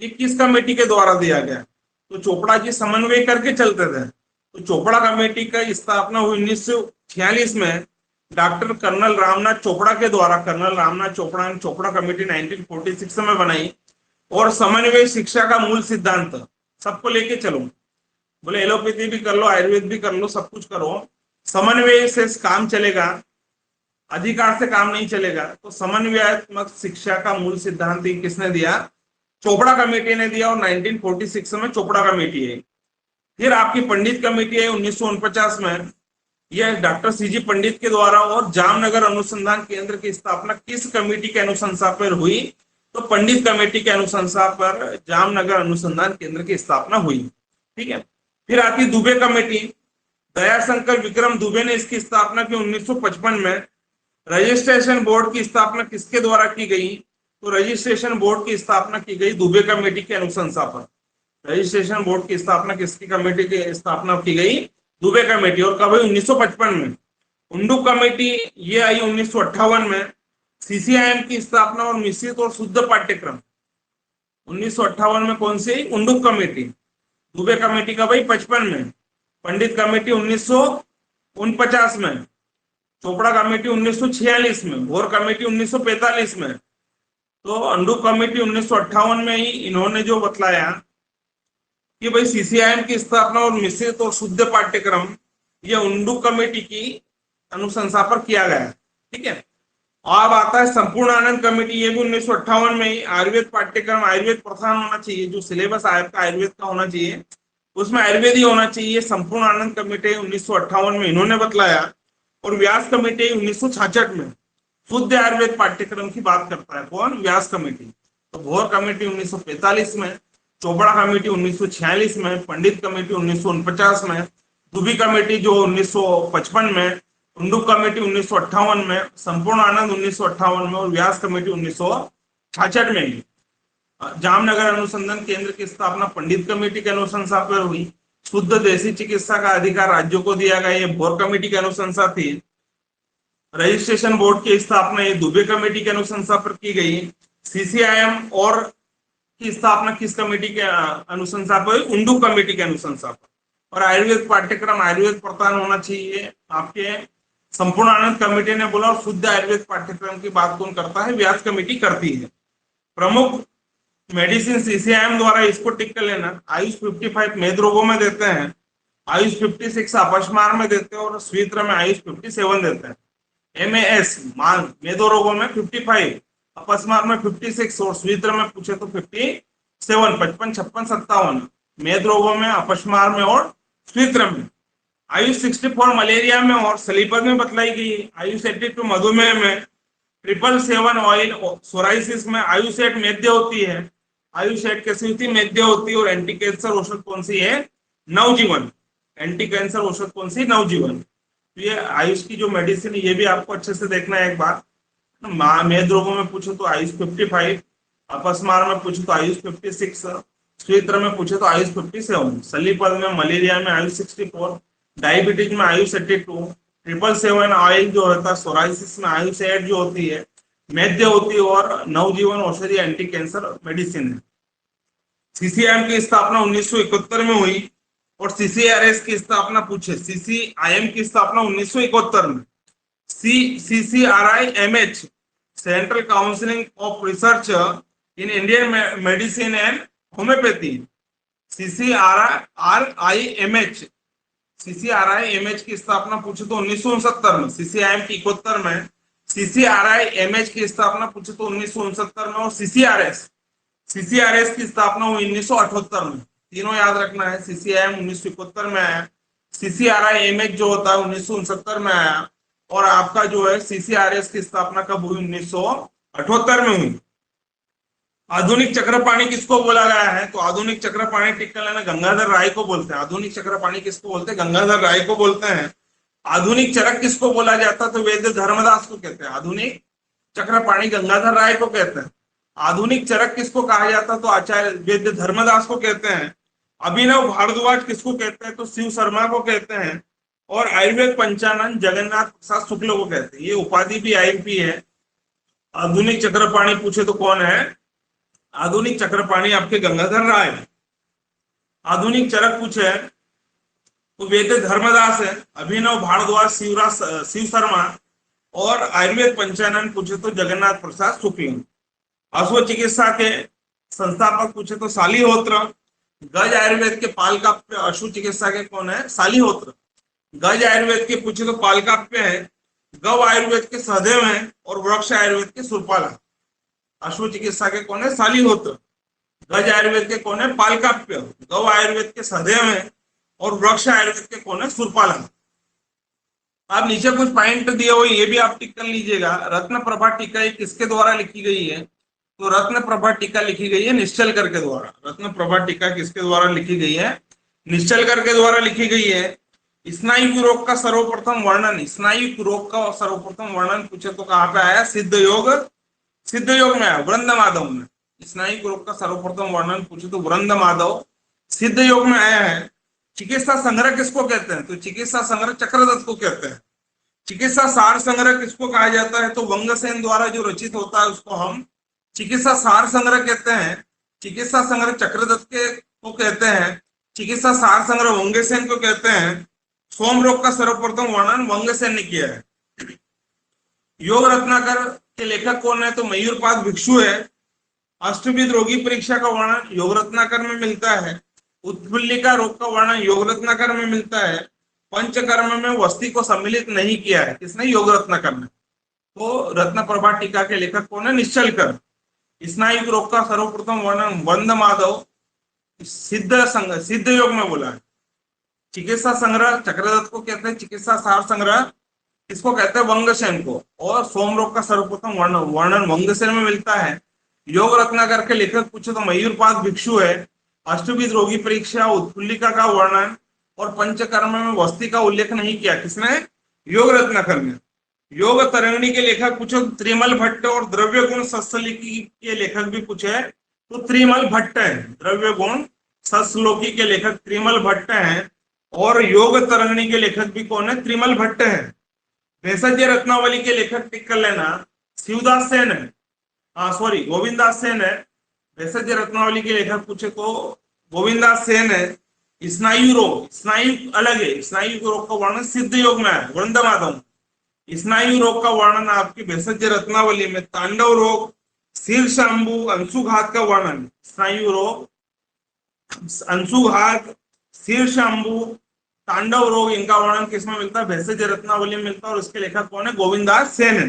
ये किस कमेटी के द्वारा दिया गया? तो चोपड़ा जी समन्वय करके चलते थे। तो चोपड़ा कमेटी का स्थापना हुई 1946 में डॉक्टर कर्नल रामनाथ चोपड़ा के द्वारा। कर्नल रामनाथ चोपड़ा ने चोपड़ा कमेटी 1946 में बनाई। और समन्वय शिक्षा का मूल सिद्धांत, सबको लेके चलो, बोले एलोपैथी भी कर लो, आयुर्वेद भी कर लो, सब कुछ करो, समन्वय से काम चलेगा, अधिकार से काम नहीं चलेगा। तो समन्वयात्मक शिक्षा का मूल सिद्धांत किसने दिया? चोपड़ा कमेटी ने दिया। और 1946 में चोपड़ा कमेटी है। फिर आपकी पंडित कमेटी है 1949 में, यह डॉक्टर सीजी पंडित के द्वारा। और जामनगर अनुसंधान केंद्र की स्थापना किस कमेटी के अनुशंसा पर हुई? तो पंडित कमेटी के अनुशंसा पर जामनगर अनुसंधान केंद्र की स्थापना हुई। ठीक है। फिर आती दुबे कमेटी। दयाशंकर विक्रम दुबे ने इसकी स्थापना की 1955 में। रजिस्ट्रेशन बोर्ड की स्थापना किसके द्वारा की गई? तो रजिस्ट्रेशन बोर्ड की स्थापना की गई दुबे कमेटी के अनुशंसा पर। रजिस्ट्रेशन बोर्ड की स्थापना किसकी कमेटी की स्थापना की गई? दुबे कमेटी। और कब हुई? 1955 में। उंडू कमेटी ये आई 1958 में। सीसीआईएम की स्थापना और मिश्रित और शुद्ध पाठ्यक्रम 1958 में कौन सी? उंडुक कमेटी। दुबे कमेटी का भाई 55 में, पंडित कमेटी 1949 में, चोपड़ा कमेटी 1946 में, भोर कमेटी 1945 में। तो अंडुक कमेटी 1958 में ही इन्होंने जो बतलाया कि भाई सीसीआईएम की स्थापना और मिश्रित और शुद्ध पाठ्यक्रम ये उंडुक कमेटी की अनुशंसा पर किया गया। ठीक है। अब आता है संपूर्ण आनंद कमेटी, ये भी 1958 में ही। आयुर्वेद पाठ्यक्रम आयुर्वेद प्रधान होना चाहिए, जो सिलेबस आपका आयुर्वेद का होना चाहिए उसमें आयुर्वेद ही होना चाहिए। संपूर्ण आनंद कमेटी 1958 में इन्होंने बतलाया। और व्यास कमेटी 1966 में शुद्ध आयुर्वेद पाठ्यक्रम की बात करता है। कौन? व्यास कमेटी। तो भोर कमेटी 1945 में, चोपड़ा कमेटी 1946 में, पंडित कमेटी 1949 में, दुबी कमेटी जो 1955 में, उंडुक कमेटी 1958 में, संपूर्ण आनंद 1958 में और व्यास कमेटी 1966 में ही। जामनगर अनुसंधान केंद्र की स्थापना पंडित कमेटी के अनुशंसा पर हुई। शुद्ध देसी चिकित्सा का अधिकार राज्यों को दिया गया, ये भोर कमेटी की अनुशंसा थी। रजिस्ट्रेशन बोर्ड की स्थापना ये दुबे कमेटी के अनुशंसा पर की गई। सीसीआईएम और की स्थापना किस कमेटी के अनुशंसा पर? उंडुक कमेटी के अनुशंसा पर। और आयुर्वेद पाठ्यक्रम आयुर्वेद प्रधान होना चाहिए आपके। संपूर्ण आनंद कमेटी ने बोला। और शुद्ध आयुर्वेद पाठ्यक्रम की बात कौन करता है? व्यास कमेटी करती है। प्रमुख मेडिसिन सीसीआईएम द्वारा, इसको टिक कर लेना। आयुष 55 मेद रोगों में देते हैं, आयुष 56 अपस्मार में देते हैं और स्वीत्र में आयुष 57 देते हैं। एमएएस मेदो रोगों में 55, अपस्मार में 56 और स्वीत्र में पूछे तो 57, 55, 56, 57 मेद रोगों में, अपस्मार में और स्वीत्र में। आयुष 64 मलेरिया में और सलीपत में बतलाई गई। आयुष 82 मधुमेह में, 777 ऑयल सोराइसिस में। आयुष 8 मेद्य होती है। आयुष 8 कैसी होती है? मेद्य होती है। और एंटी कैंसर औषध कौन सी है? नवजीवन। एंटी कैंसर औषध कौन सी? नवजीवन। तो ये आयुष की जो मेडिसिन है ये भी आपको अच्छे से देखना है एक बार। मेद रोगों में पूछे तो आयुष 55, अपस्मार में पूछे तो आयुष 56, स्वीत्र में पूछे तो आयुष 57, सलीपल में मलेरिया में आयुष 64, डायबिटीज में आयुष 82, 777 ऑयल जो होता है सोराइसिस में आयुष 8 जो होती है मेद्य होती है और नवजीवन औषधि एंटी कैंसर मेडिसिन है। सीसीआईएम की स्थापना 1971 में हुई और सीसीआरएस की स्थापना पूछे। सीसीआईएम की स्थापना 1971 में। CCRIMH central counselling of research in Indian medicine and homeopathy. CCRIMH की स्थापना पूछे तो 1969 में। सीसीआईएम की 71 में, CCRIMH की स्थापना पूछे तो 1969 में। और सीसीआरएस की स्थापना हुई 1978 में। तीनों याद रखना है। सीसीआईएम 1971 में आया, CCRIMH जो होता है 1969 में आया और आपका जो है सीसीआरएस की स्थापना कब हुई? 1978 में हुई। आधुनिक चक्रपाणी किसको बोला गया है? तो आधुनिक चक्रपाणी टिक कर लेना, गंगाधर राय को बोलते हैं। आधुनिक चक्रपाणी किसको बोलते हैं? गंगाधर राय को बोलते हैं। आधुनिक चरक किसको बोला जाता? तो वैद्य धर्मदास को कहते हैं। आधुनिक चक्रपाणी गंगाधर राय को कहते हैं। आधुनिक चरक किसको कहा जाता? तो आचार्य वैद्य धर्मदास को कहते हैं। अभिनव भारद्वाज किसको कहते हैं? तो शिव शर्मा को कहते हैं। और आयुर्वेद पंचानन जगन्नाथ प्रसाद शुक्ल को कहते हैं। ये उपाधि भी आईएमपी है। आधुनिक चक्रपाणी पूछे तो कौन है? आधुनिक चक्रपाणी आपके गंगाधर राय। आधुनिक चरक पूछे तो वेद धर्मदास है। अभिनव भारद्वाज, शिव शर्मा और आयुर्वेद पंचानन पूछे तो जगन्नाथ प्रसाद शुक्ल। अश्व चिकित्सा के संस्थापक पूछे तो सालिहोत्र। गज आयुर्वेद के पालकाप्य अश्व चिकित्सा के कौन है? सालिहोत्र। गज आयुर्वेद के पूछे तो पालकाप्य है। गव आयुर्वेद के सहदेव हैं और वृक्ष आयुर्वेद के सुरपाला। अश्व चिकित्सा के कौन है? सालिहोत्र। गज आयुर्वेद के कौन है? पालकाप्य। गव आयुर्वेद के सहदेव हैं और वृक्ष आयुर्वेद के कौन है? सुरपाला। आप नीचे कुछ पॉइंट दिए हुए ये भी आप टिक कर लीजिएगा। रत्न प्रभा टीका किसके द्वारा लिखी गई है? तो रत्न प्रभा टीका लिखी गई है निश्चलकर के द्वारा। रत्न प्रभा टीका किसके द्वारा लिखी गई है? निश्चलकर के द्वारा लिखी गई है। स्नायु रोग का सर्वप्रथम वर्णन, स्नायु रोग का सर्वप्रथम वर्णन पूछे तो कहाँ पे आया? सिद्ध योग में आया, वृंद माधव में। स्नायु रोग का सर्वप्रथम वर्णन पूछे तो वृंद माधव सिद्ध योग में आया है। चिकित्सा संग्रह किसको कहते हैं? तो चिकित्सा संग्रह चक्रदत्त को कहते हैं। चिकित्सा सार संग्रह किसको कहा जाता है? तो वंगसेन द्वारा जो रचित होता है उसको हम चिकित्सा सार संग्रह कहते हैं। चिकित्सा संग्रह चक्रदत्त के को कहते हैं। चिकित्सा सार संग्रह वंगसेन को कहते हैं। सोम रोग का सर्वप्रथम वर्णन वंगसेन ने किया है। योग रत्नाकर के लेखक कौन है? तो मयूरपाद भिक्षु है। अष्टविध रोगी परीक्षा का वर्णन योग रत्नाकर में मिलता है। उत्फुल्लिका रोग का वर्णन योग रत्नाकर में मिलता है। पंचकर्म में वस्ती को सम्मिलित नहीं किया है, किसने? योग रत्नाकर ने। तो रत्न प्रभा टीका के लेखक कौन है? निश्चलकर। स्नायु रोग का सर्वप्रथम वर्णन वंद माधव सिद्ध योग में बोला है। चिकित्सा संग्रह चक्रदत्त को कहते हैं। चिकित्सा सार संग्रह इसको कहते हैं वंगसेन को। और सोम रोग का सर्वप्रथम वर्णन वंगसेन में मिलता है। योग रत्नाकर के लेखक पूछे तो मयूरपाद भिक्षु है। अष्टविध रोगी परीक्षा उत्फुल्लिका का वर्णन और पंचकर्म में वस्ती का उल्लेख नहीं किया, किसने? योग रत्नाकर ने। योग तरंगिणी के लेखक पूछे तो त्रिमल भट्ट और द्रव्य गुण सत्सलोकी के लेखक भी पूछे तो त्रिमल भट्ट है। द्रव्य गुण सत्सलोकी के लेखक त्रिमल भट्ट हैं। और योग तरंगिणी के लेखक भी कौन है? त्रिमल भट्ट है। भेषज रत्नावली के लेखक टिक कर लेना, शिवदास सेन है। सॉरी, गोविंदास सेन है। भेषज रत्नावली के लेखक पूछे तो गोविंदास सेन है। स्नायु रोग, स्नायु अलग है। स्नायु रोग का वर्णन सिद्ध योग में है, वृंद माधव। स्नायु रोग का वर्णन आपकी भेषज रत्नावली में। तांडव रोग, शीर्षांबु, अंशुघात का वर्णन। स्नायु रोग, अंशुघात, शीर्षांबु, तांडव रोग, इनका वर्णन किसमें मिलता है? भेषज रत्नावली में मिलता है। और इसके लेखक कौन है? गोविंदास सेन है।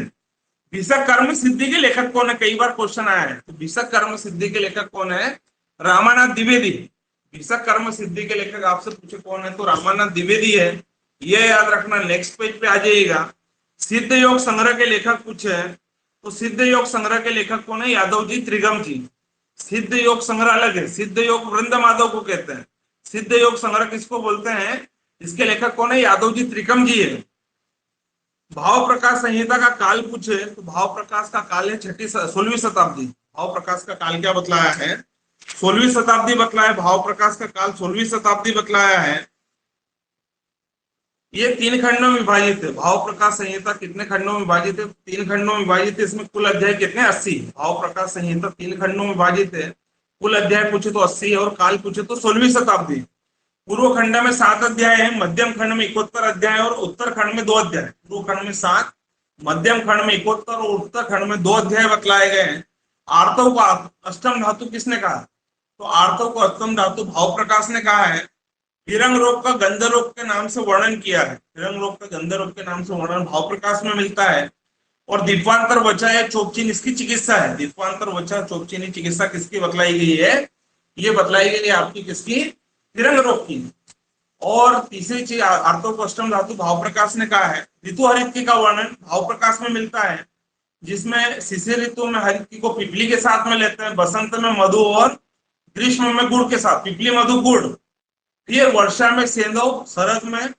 भिषक कर्म सिद्धि के लेखक कौन है? कई बार क्वेश्चन आया है। तो भिषक कर्म सिद्धि के लेखक कौन है? रामानाथ द्विवेदी। भिषक कर्म सिद्धि के लेखक आपसे पूछे कौन है? तो रामानाथ द्विवेदी है। ये याद रखना, नेक्स्ट पेज पे आ जाइएगा। सिद्ध योग संग्रह के लेखक पूछे तो सिद्ध योग संग्रह के लेखक कौन है? यादव जी त्रिगम जी। सिद्ध योग संग्रह अलग है। सिद्ध योग वृंद माधव को कहते हैं। सिद्ध योग संग्रह किसको बोलते हैं? इसके लेखक कौन है? यादव जी त्रिकम जी है। भाव प्रकाश संहिता का काल पूछे तो भाव प्रकाश का काल है 16वीं शताब्दी। भाव प्रकाश का काल क्या बतलाया है? 16वीं शताब्दी बतलाया। भाव प्रकाश का काल 16वीं शताब्दी बतलाया है। ये 3 खंडों में विभाजित है। भाव प्रकाश संहिता कितने खंडों में विभाजित है? 3 खंडों में विभाजित है। इसमें कुल अध्याय कितने? 80। भाव प्रकाश संहिता 3 खंडों में विभाजित है। कुल अध्याय पूछे तो 80 है। और काल पूछे तो 16वीं शताब्दी। पूर्व खंड में 7 अध्याय है, मध्यम खंड में 71 अध्याय और उत्तर खंड में 2 अध्याय। पूर्व खंड में 7, मध्यम खंड में 71 और उत्तर खंड में 2 अध्याय बतलाए गए हैं। आर्तव को अष्टम धातु किसने कहा? तो आर्तव को अष्टम धातु भाव प्रकाश ने कहा है। हिरंग रोग का गंध रोग के नाम से वर्णन किया है। हिरंग रोग का गंध रोग के नाम से वर्णन भाव प्रकाश में मिलता है। और दीपांतर वचा या चोपचीन इसकी चिकित्सा है। दीपांतर वचा चोपचीनी चिकित्सा किसकी बतलाई गई है? ये बतलाई गई है आपकी किसकी? हिरंग रोग की। और तीसरी चीज आर्तव को अष्टम धातु भाव प्रकाश ने कहा है। ऋतु हरितकी का वर्णन भाव प्रकाश में मिलता है, जिसमें शिशिर ऋतु में हरितकी को पिपली के साथ में लेते हैं, बसंत में मधु और ग्रीष्म में गुड़ के साथ। पिपली मधु गुड़। फिर वर्षा में सेंधव, शरद में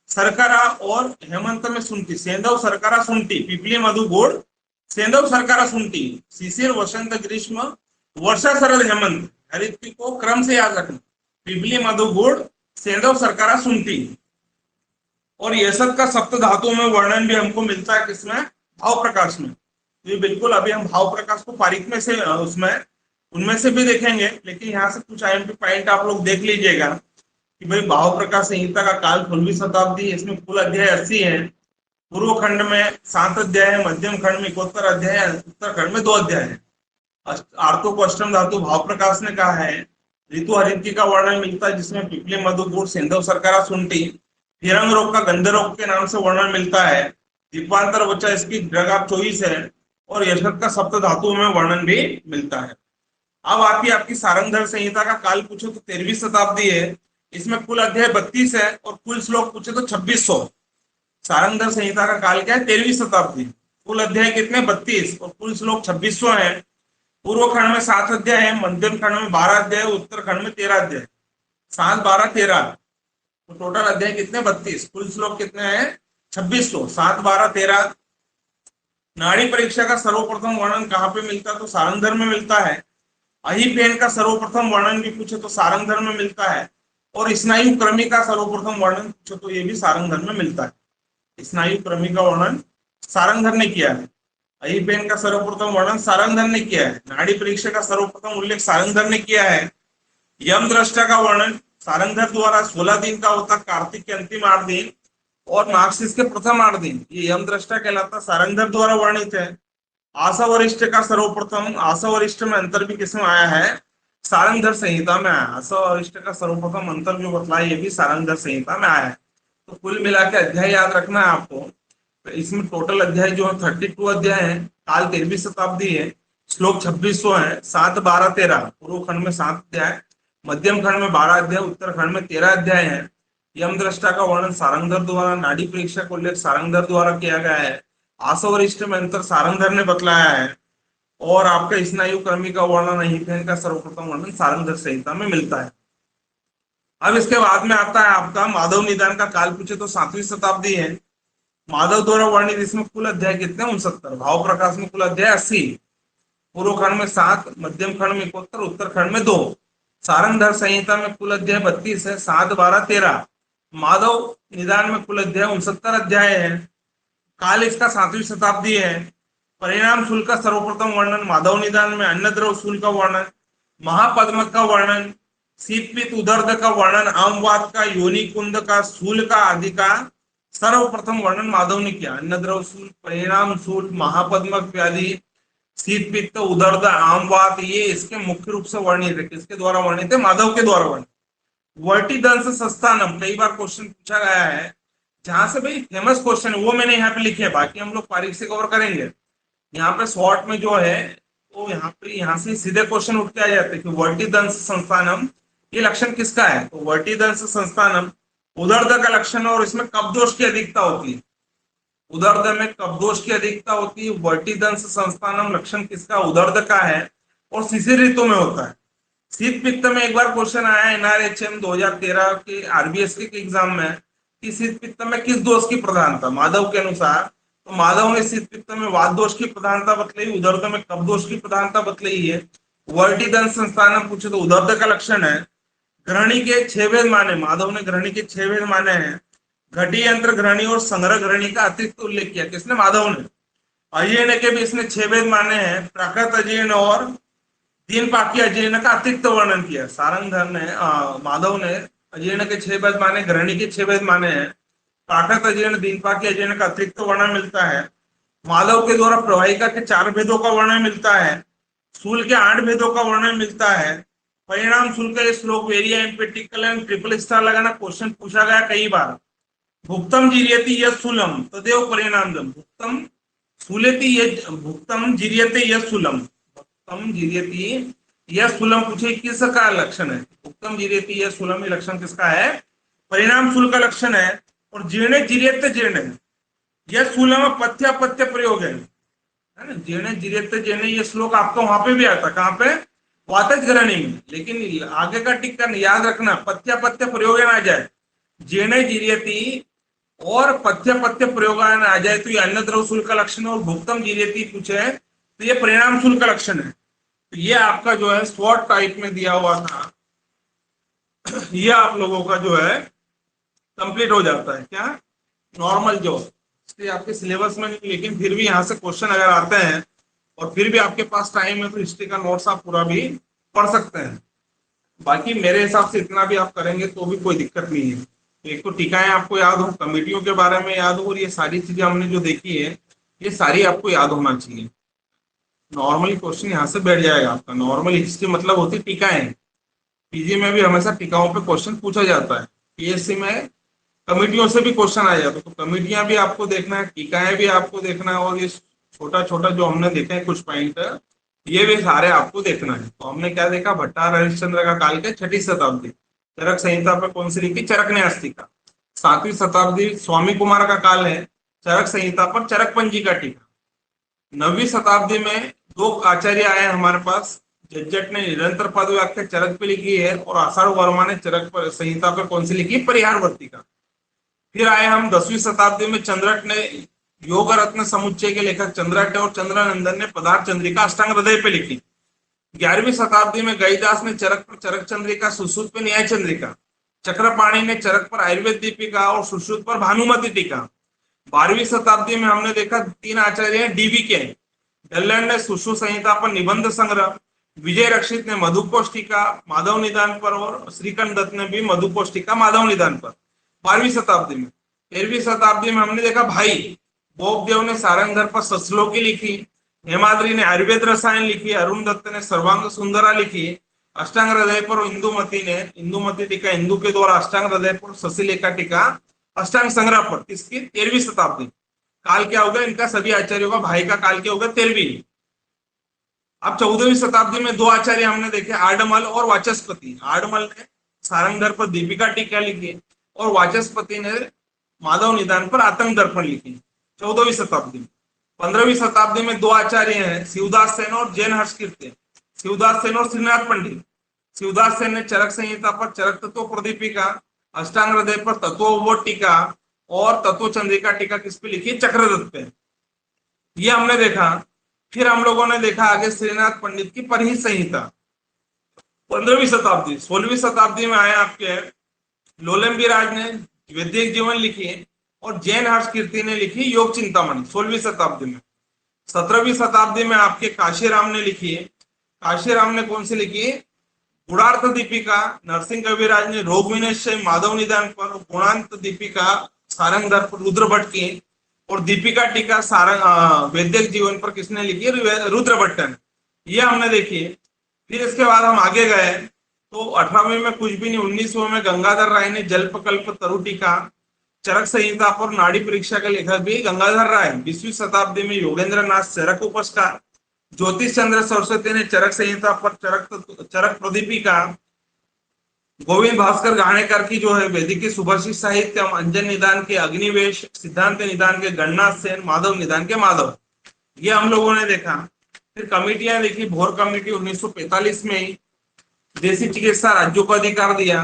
सरकरा और हेमंत में शुंठी। सेंधव, सरकरा, शुंठी। पिपली मधु गुड़, सेंधव, सरकरा, शुंठी। शिशिर, वसंत, ग्रीष्म, वर्षा, शरद, हेमंत। हरितकी को क्रम से याद रखना। पिपली मधु गुड़, सेंधव, सरकरा, शुंठी। और यशत का सप्त धातुओं में वर्णन भी हमको मिलता है किसमें? भाव प्रकाश में। ये बिल्कुल अभी हम भाव प्रकाश को पारिक में से उसमें उनमें से भी देखेंगे, लेकिन यहाँ से कुछ आईएमपी पॉइंट आप लोग देख लीजिएगा कि भाई भाव प्रकाश संहिता का काल 16वीं शताब्दी। इसमें कुल अध्याय 80 है। पूर्व खंड में 7 अध्याय है, मध्यम खंड में 71 अध्याय है, उत्तर खंड में 2 अध्याय है। आर्तों को अष्टम धातु भाव प्रकाश ने कहा है। ऋतु हरितकी का वर्णन मिलता है, जिसमें पिपली मधु गुड़, सेंधव, सरकरा, शुंठी। हिरंग रोग का गंध रोग के नाम से वर्णन मिलता है। दीपांतर वचा इसकी ड्रग ऑफ चॉइस है। और यशत का सप्त धातु में वर्णन भी मिलता है। अब आती है आपकी सारंगधर संहिता का काल पूछो तो 13वीं शताब्दी है। इसमें कुल अध्याय 32 है और कुल श्लोक पूछे तो 2600। सारंगधर संहिता का काल क्या है? 13वीं शताब्दी। कुल अध्याय कितने? 32 और कुल श्लोक 2600 है। पूर्व खंड में 7 अध्याय है, मध्यम खंड में 12 अध्याय, उत्तर खंड में 13 अध्याय। 7, 12, 13 तो टोटल अध्याय कितने? 32। कुल श्लोक कितने हैं? 2600। 7, 12, 13। नाड़ी परीक्षा का सर्वप्रथम वर्णन कहाँ पे मिलता है? तो सारंगधर में मिलता है। अहिपेन का सर्वप्रथम वर्णन भी पूछे तो सारंगधर में मिलता है। और स्नायु क्रमी का सर्वप्रथम वर्णन पूछे तो ये भी सारंगधर में मिलता है। स्नायु क्रमी का वर्णन सारंगधर ने किया है। अहिपेन का सर्वप्रथम वर्णन सारंगधर ने किया है। नाड़ी परीक्षा का सर्वप्रथम उल्लेख सारंगधर ने किया है। यम दृष्टा का वर्णन सारंगधर द्वारा 16 दिन का होता, कार्तिक के अंतिम 8 दिन और मार्गशीर्ष के प्रथम 8 दिन, ये यम दृष्टा कहलाता, सारंगधर द्वारा वर्णित है। आशा वरिष्ठ का सर्वप्रथम, आशा वरिष्ठ में अंतर भी किसमें आया है? सारंगधर संहिता में आया। आशा वरिष्ठ का सर्वप्रथम अंतर जो बतलाया ये भी सारंगधर संहिता में आया है। तो कुल मिला के अध्याय याद रखना है आपको। तो इसमें टोटल अध्याय जो है 32 अध्याय है। काल 13वीं शताब्दी है। श्लोक 2600 है। 7, 12, 13 पूर्व खंड में 7 अध्याय, मध्यम खंड में 12 अध्याय, उत्तर खंड में 13 अध्याय है। यम दृष्टा का वर्णन सारंगधर द्वारा, नाड़ी परीक्षा को उल्लेख सारंगधर द्वारा किया गया है। आसवरिष्ठ में अंतर सारंगधर ने बतलाया है। और आपका स्नायु क्रमी का वर्णन अहिपेन का सर्वप्रथम वर्णन सारंगधर संहिता में मिलता है। अब इसके बाद में आता है आपका माधव निदान का काल पूछे तो 7वीं शताब्दी है। माधव द्वारा वर्णित इसमें कुल अध्याय कितने? 69। भाव प्रकाश में कुल अध्याय 80। पूर्व खंड में 7, मध्यम खंड में 71, उत्तर खंड में 2। सारंगधर संहिता में कुल अध्याय 32 है। 7, 12, 13। माधव निदान में कुल अध्याय 69 अध्याय है। काल इसका 7वीं शताब्दी है। परिणाम शुल्क का सर्वप्रथम वर्णन माधव निदान में, अन्नद्रव शुल्क का वर्णन, महापद्म का वर्णन, शीतपित्त उदर्द का वर्णन, आमवात का, योनि कुंद का, शूल का आदि का सर्वप्रथम वर्णन माधव ने किया। अन्नद्रव शूल, परिणाम शूल, महापद्म व्याधि, शीतपित्त उदर्द, आमवात, ये इसके मुख्य रूप से वर्णित है। किसके द्वारा वर्णित है? माधव के द्वारा वर्णित। वर्टिदंश संस्थानम, कई बार क्वेश्चन पूछा गया है, जहां से भाई फेमस क्वेश्चन वो मैंने यहाँ पे लिखे है, बाकी हम लोग बारीक से कवर करेंगे। यहाँ पे शॉर्ट में जो है वो यहाँ से सीधे क्वेश्चन उठ के आ जाते हैं कि वर्टिदंश संस्थानम ये लक्षण किसका है? तो वर्टिदंश संस्थानम उदर्द का लक्षण, और इसमें कपदोष की अधिकता होती है। उदर्द में कपदोष की अधिकता होती है। वर्टिदंश संस्थानम लक्षण किसका? उदर्द का है और शिशिर ऋतु में होता है। शीत पित्त में एक बार क्वेश्चन आया एनआरएचएम 2013 के आरबीएस के एग्जाम में कि शीत पित्त में किस दोष की प्रधानता? माधव के अनुसार तो माधव ने शीत पित्त में वात दोष की प्रधानता बतलाई, उदर्द में कफ दोष की प्रधानता बतलाई है। वर्टिदंश संस्थान पूछे तो उदर्द का लक्षण है। ग्रहणी के 6 भेद माने, माधव ने ग्रहणी के 6 भेद माने हैं। घटी यंत्र ग्रहणी और संग्रह ग्रहणी का अतिरिक्त उल्लेख किया। किसने? माधव ने। अजीर्ण के भी इसने 6 भेद माने हैं। प्राकृत अजीर्ण और तीन पाकी अजीर्ण का अतिरिक्त वर्णन किया। सारंगधर ने, माधव ने अजीर्ण के 6 भेद माने, ग्रहणी के 6 भेद माने हैं। प्राकृत अजीर्ण, दीन पाकी अजीर्ण का अतिरिक्त वर्णन मिलता है। माधव के द्वारा प्रवाहिका के 4 भेदों का वर्णन मिलता है। शूल के 8 भेदों का वर्णन मिलता है। परिणाम शूल का श्लोक वेरिया एम्पेटिकल एंड ट्रिपल स्टार लगाना क्वेश्चन पूछा गया कई बार। भुक्तम जीर्यति यत् शूलम तदेव परिणाम दम। भुक्तम शूलेति यत्, भुक्तम जीर्यते यत् शूलम, भुक्तम जीर्यति यत् शूलम पूछे किसका लक्षण है? भुक्तम जीर्यति यत् शूलम, ये लक्षण किसका है? परिणाम शूल का लक्षण है। और जीर्णे जीर्यते जीर्ण है। यह शूलम पथ्यापत्य प्रयोग है ना। जीर्णे जीर्यते जीर्ण ये श्लोक आपको वहां पे भी आता। कहाँ पे? वातज ग्रहणी में। लेकिन आगे का टिक करना याद रखना, पथ्यापत्य प्रयोग ना जाए। जीर्णे जीर्यति और पथ्यापत्य प्रयोग आ जाए तो ये अन्नद्रव शूल का लक्षण है। और भुक्तम जीर्यति पूछे तो ये परिणाम शूल का लक्षण है। तो ये आपका जो है शॉर्ट टाइप में दिया हुआ था, ये आप लोगों का जो है कंप्लीट हो जाता है। क्या? नॉर्मल जो इसलिए आपके सिलेबस में नहीं, लेकिन फिर भी यहाँ से क्वेश्चन अगर आते हैं और फिर भी आपके पास टाइम है तो हिस्ट्री का नोट्स आप पूरा भी पढ़ सकते हैं। बाकी मेरे हिसाब से इतना भी आप करेंगे तो भी कोई दिक्कत नहीं है। एक तो टीकाएं आपको याद हो, कमेटियों के बारे में याद हो, और ये सारी चीजें हमने जो देखी है ये सारी आपको याद होना चाहिए। नॉर्मली क्वेश्चन यहाँ से बैठ जाएगा आपका। नॉर्मल हिस्ट्री मतलब होती टीकाएं। पीजी में भी हमेशा टीकाओं पे क्वेश्चन पूछा जाता है। पीएससी में कमेटियों से भी क्वेश्चन आ जाता है। तो कमेटियां भी आपको देखना है, टीकाएं भी आपको देखना है, और ये छोटा छोटा जो हमने देखे हैं कुछ पॉइंट ये भी सारे आपको देखना है। तो हमने क्या देखा? भट्टार हरिश्चंद्र का काल के 6ठी शताब्दी, चरक संहिता पर कौन सी लिखी? चरक न्यास्तिका। 7वीं शताब्दी स्वामी कुमार का काल है, चरक संहिता पर चरक पंजिका टीका। 9वीं शताब्दी में 2 आचार्य आए हमारे पास। जज्जट ने निरंतर पद व्याख्या चरक पे लिखी है, और आषाढ़ वर्मा ने चरक पर संहिता पर कौन सी लिखी? परिहार वर्तिका। फिर आए हम 10वीं शताब्दी में। चंद्रट ने योग रत्न समुच्चय के लेखक चंद्रट और चंद्रानंदन ने पदार्थ चंद्रिका अष्टांग हृदय पे लिखी। 11वीं शताब्दी में गईदास ने चरक पर चरक चंद्रिका, सुश्रुत पे न्याय चंद्रिका। चक्रपाणी ने चरक पर आयुर्वेद दीपिका और सुश्रुत पर भानुमति टीका। 12वीं शताब्दी में हमने देखा 3 आचार्य हैं डीबी के, डल्लैंड ने सुश्रु संहिता पर निबंध संग्रह, विजय रक्षित ने मधुकोश टीका माधव निदान पर, और श्रीकंठ दत्त ने भी मधुकोश टीका माधव निदान पर 12वीं शताब्दी में। 13वीं शताब्दी में हमने देखा भाई बोपदेव ने सारंगधर पर ससलोकी लिखी, हेमाद्री ने आयुर्वेद रसायन लिखी, अरुण दत्त ने सर्वांग सुंदरा लिखी, अष्टांग हृदय पर इंदुमती टीका इंदु के द्वारा अष्टांग हृदय पर शशिलेखा टीका अष्टांग संग्रह पर, किसकी 13वीं शताब्दी। काल क्या होगा इनका, सभी आचार्यों का भाई का काल क्या होगा 13वीं। अब 14वीं शताब्दी में 2 आचार्य हमने देखे, आर्डमल और वाचस्पति। आर्डमल ने सारंगधर पर दीपिका टीका लिखी और वाचस्पति ने माधव निदान पर आतंक दर्पण लिखी 14वीं शताब्दी में। 15वीं शताब्दी में 2 आचार्य हैं, शिवदास सेन और जैन हर्षकीर्ति। शिवदास सेन और श्रीनाथ पंडित। शिवदास सेन ने चरक संहिता पर चरक तत्व प्रदीपिका, अष्टांग हृदय पर तत्वोपबोध टीका और तत्व चंद्रिका टीका किस पे लिखी, चक्रदत्त पे। ये हमने देखा। फिर हम लोगों ने देखा आगे श्रीनाथ पंडित की परहित संहिता 15वीं शताब्दी। 16वीं शताब्दी में आए आपके लोलम्बीराज ने वैदिक जीवन लिखी और जैन हर्षकीर्ति ने लिखी योग चिंतामणि 16वीं शताब्दी में। 17वीं शताब्दी में आपके काशीराम ने लिखी, काशीराम ने कौन सी लिखी, गुणार्थ दीपिका। नरसिंह कविराज ने रोग विनिश्चय माधव निदान पर, गुणांत दीपिका सारंगधर पर रुद्र भट्ट की, और दीपिका टीका सारंग वैदिक जीवन पर किसने लिखी, रुद्र भट्ट ने। ये हमने देखी। फिर इसके बाद हम आगे गए तो 18वीं में कुछ भी नहीं, 19वीं में गंगाधर राय ने जल्पकल्प तरु टीका, चरक संहिता पर नाड़ी परीक्षा के लेखक भी गंगाधर राय। 20वीं शताब्दी में योगेंद्र नाथ चरक उपस्कार, ज्योतिष चंद्र सरस्वती ने चरक संहिता पर चरक प्रदीपिका, गोविंद भास्कर गाणेकर की जो है वैदिक की सुभाषित साहित्यम, अंजन निदान के अग्निवेश, सिद्धांत निदान के गणनाथ सेन, माधव निदान के माधव। ये हम लोगों ने देखा। फिर कमेटियां देखी, भोर कमेटी 1945 में ही देसी चिकित्सा राज्यों को अधिकार दिया।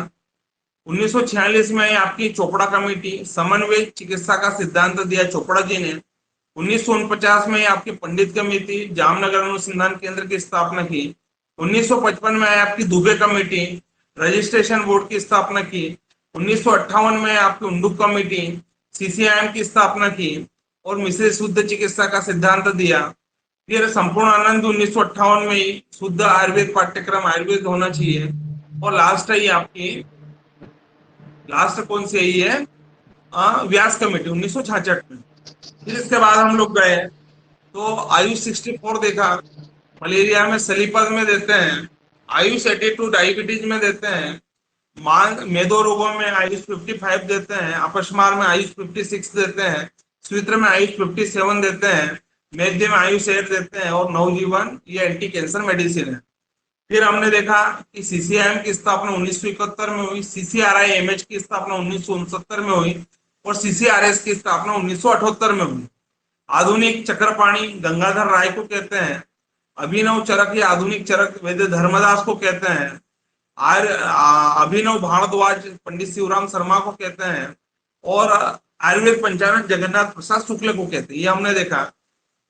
1946 में आपकी चोपड़ा कमेटी समन्वय चिकित्सा का सिद्धांत दिया चोपड़ा जी ने। 1949 में आपकी पंडित कमेटी जामनगर अनुसंधान केंद्र की स्थापना की। 1955 में आपकी दुबे कमेटी रजिस्ट्रेशन बोर्ड की स्थापना की। 1958 में आपकी उंडुक कमेटी सीसीआईएम की स्थापना की और मिश्रित शुद्ध चिकित्सा का सिद्धांत दिया। फिर संपूर्ण आनंद 1958 में ही शुद्ध आयुर्वेद पाठ्यक्रम आयुर्वेद होना चाहिए। और लास्ट है आपकी, लास्ट कौन सी आई है, व्यास कमेटी 1966 में। फिर इसके बाद हम लोग गए तो आयुष 64 देखा, मलेरिया में सलीपद में देते हैं, आयुष 82 डायबिटीज में देते हैं, मेदो रोगों में आयुष 55 देते हैं, अपस्मार में आयुष 56 देते हैं, स्वित्र में आयुष 57 देते हैं, मेध्य में आयुष 8 देते हैं और नवजीवन ये एंटी कैंसर मेडिसिन है। फिर हमने देखा कि सीसीआईएम की स्थापना 1971 में हुई, सीसीआरआईएमएच की स्थापना 1969 में हुई और सीसीआरएस की स्थापना 1978 में हुई। आधुनिक चक्रपाणी गंगाधर राय को कहते हैं, अभिनव चरक या आधुनिक चरक वैद्य धर्मदास को कहते हैं, अभिनव भारद्वाज पंडित शिवराम शर्मा को कहते हैं और आयुर्वेद पंचानन जगन्नाथ प्रसाद शुक्ल को कहते हैं। ये हमने देखा।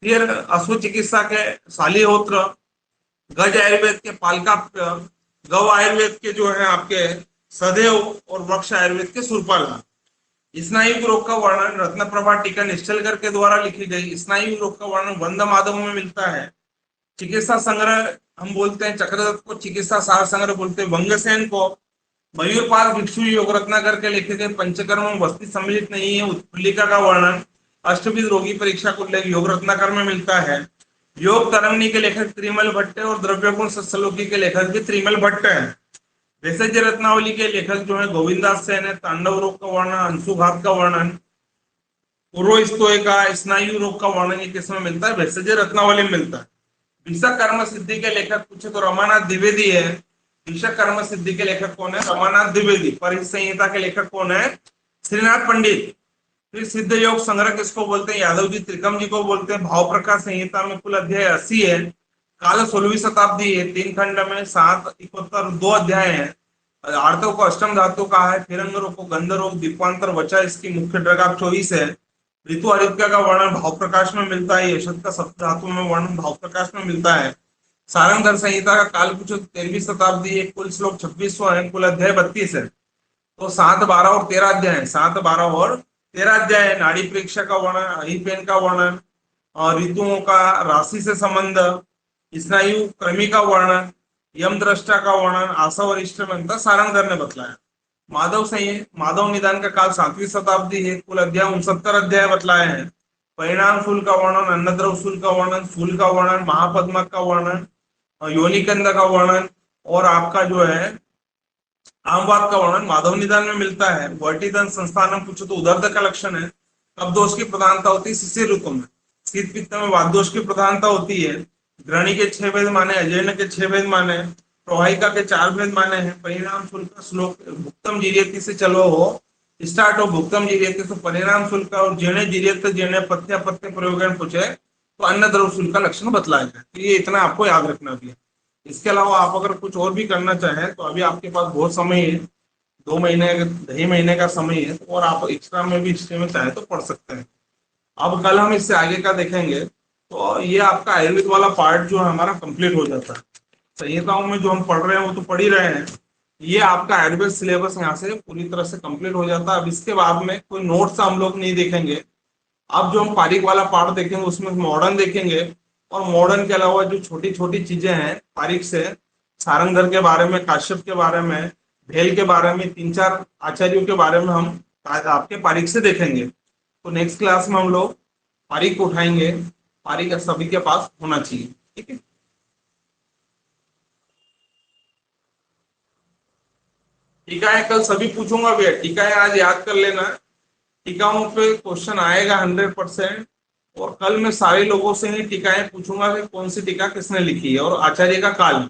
फिर अश्व चिकित्सा के शालिहोत्र, गज आयुर्वेद के पालकाप्य, गौ आयुर्वेद के जो है आपके सदैव और वृक्ष आयुर्वेद के सुरपाला। स्नायु रोग का वर्णन रत्न प्रभा टीका निश्चलकर के द्वारा लिखी गई। स्नायु रोग का वर्णन वंद माधव में मिलता है। चिकित्सा संग्रह हम बोलते हैं चक्रदत्त को, चिकित्सा सार संग्रह बोलते हैं वंगसेन को। मयूरपाल भिक्षु योग रत्नाकर के लिखे गए पंचकर्म वस्ती सम्मिलित नहीं है उत्पीड़िका का वर्णन अष्टविध रोगी परीक्षा को योग रत्नाकर में मिलता है। योग तरंगनी के लेखक त्रिमल भट्ट है और द्रव्य गुण सत्सलोकी के लेखक भी त्रिमल भट्ट है। भेषज रत्नावली के लेखक जो है गोविंदास सेन है। तांडव रोग का वर्णन, अंशुघात का वर्णन, पूर्वस्तोय का, स्नायु रोग का वर्णन ये किसमें मिलता है, भेषज रत्नावली में मिलता है। विषक कर्म सिद्धि के लेखक पूछे तो रमानाथ द्विवेदी है। विषक कर्म सिद्धि के लेखक कौन है, रमानाथ द्विवेदी। परित संहिता के लेखक कौन है, श्रीनाथ पंडित। फिर सिद्ध योग संग्रह किसको बोलते हैं, यादव जी त्रिकम जी को बोलते हैं। भाव प्रकाश संहिता में कुल अध्याय 80 है। काल 16वीं शताब्दी है, 3 खंड में 7 71 2 अध्याय है। आर्तव को अष्टम धातु का है। फिरंग रोग को गंध रोग, दीपांतर वचा इसकी मुख्य ड्रग 24 है। ऋतु आदित्य का वर्णन भाव प्रकाश में मिलता है। यशत का सप्त धातु में वर्णन भाव प्रकाश में मिलता है। सारंगधर संहिता का काल कुछ 13वीं शताब्दी है। कुल श्लोक 2600 है, कुल अध्याय 32 है। तो 7 12 और 13 अध्याय है, 7 12 और 13 अध्याय है नाड़ी परीक्षा का वर्णन, अहिपेन का वर्णन, और ऋतुओं का राशि से संबंध, स्नायु क्रमी का वर्णन, यम दृष्टा का वर्णन, आसव और इष्टमंता सारंगधर ने बतलाया। माधव संहिता, माधव निदान का काल 7वीं शताब्दी है। कुल अध्याय 69 अध्याय बतलाए हैं। परिणाम सूल का वर्णन, अन्नद्रव सूल का वर्णन, सूल का वर्णन, महापद्मक का वर्णन, योनिकंद का वर्णन, और आपका जो है आमवाद का वर्णन माधव निदान में मिलता है। वर्टिदन संस्थान पूछो तो उदर्द का लक्षण है। कब दोष की प्रधानता होती है? शिशिर ऋतु में। शीत पित्त में वात दोष की प्रधानता होती है। ग्रहणी के 6 भेद माने, अजयन के 6 भेद माने, प्रवाहिका के 4 भेद माने हैं। परिणाम शुल्क श्लोक भुक्तम जीर्यति से चलो हो, स्टार्ट हो भुक्तम जीर्यति, तो परिणाम शुल्क और जेने जीर्यत जेने पथ्य पथ्य प्रयोगन पूछे तो अन्न द्रव शुल्क का लक्षण बतलाया जाए। तो ये इतना आपको याद रखना भी है। इसके अलावा आप अगर कुछ और भी करना चाहें तो अभी आपके पास बहुत समय है, 2 महीने 2.5 महीने का समय है, और आप एक्स्ट्रा में भी हिस्ट्री में चाहे तो पढ़ सकते हैं। अब कल हम इससे आगे का देखेंगे। तो ये आपका आयुर्वेद वाला पार्ट जो है हमारा कंप्लीट हो जाता है। संहिताओं में जो हम पढ़ रहे हैं वो तो पढ़ ही रहे हैं। ये आपका आयुर्वेद सिलेबस यहाँ से पूरी तरह से कंप्लीट हो जाता है। अब इसके बाद में कोई नोट्स हम लोग नहीं देखेंगे। अब जो हम पारिक वाला पार्ट देखेंगे उसमें मॉडर्न देखेंगे, और मॉडर्न के अलावा जो छोटी छोटी चीजें हैं पारिक से, सारंगधर के बारे में, काश्यप के बारे में, भेल के बारे में, 3-4 आचार्यों के बारे में हम आपके पारिक से देखेंगे। तो नेक्स्ट क्लास में हम लोग पारिक को उठाएंगे। पारिक सभी के पास होना चाहिए, ठीक है। टीका है कल सभी पूछूंगा भैया, टीका है आज याद कर लेना। टीकाओं पे क्वेश्चन आएगा 100%। और कल मैं सारे लोगों से ही टीकाएं पूछूंगा कि कौन सी टीका किसने लिखी है और आचार्य का काल।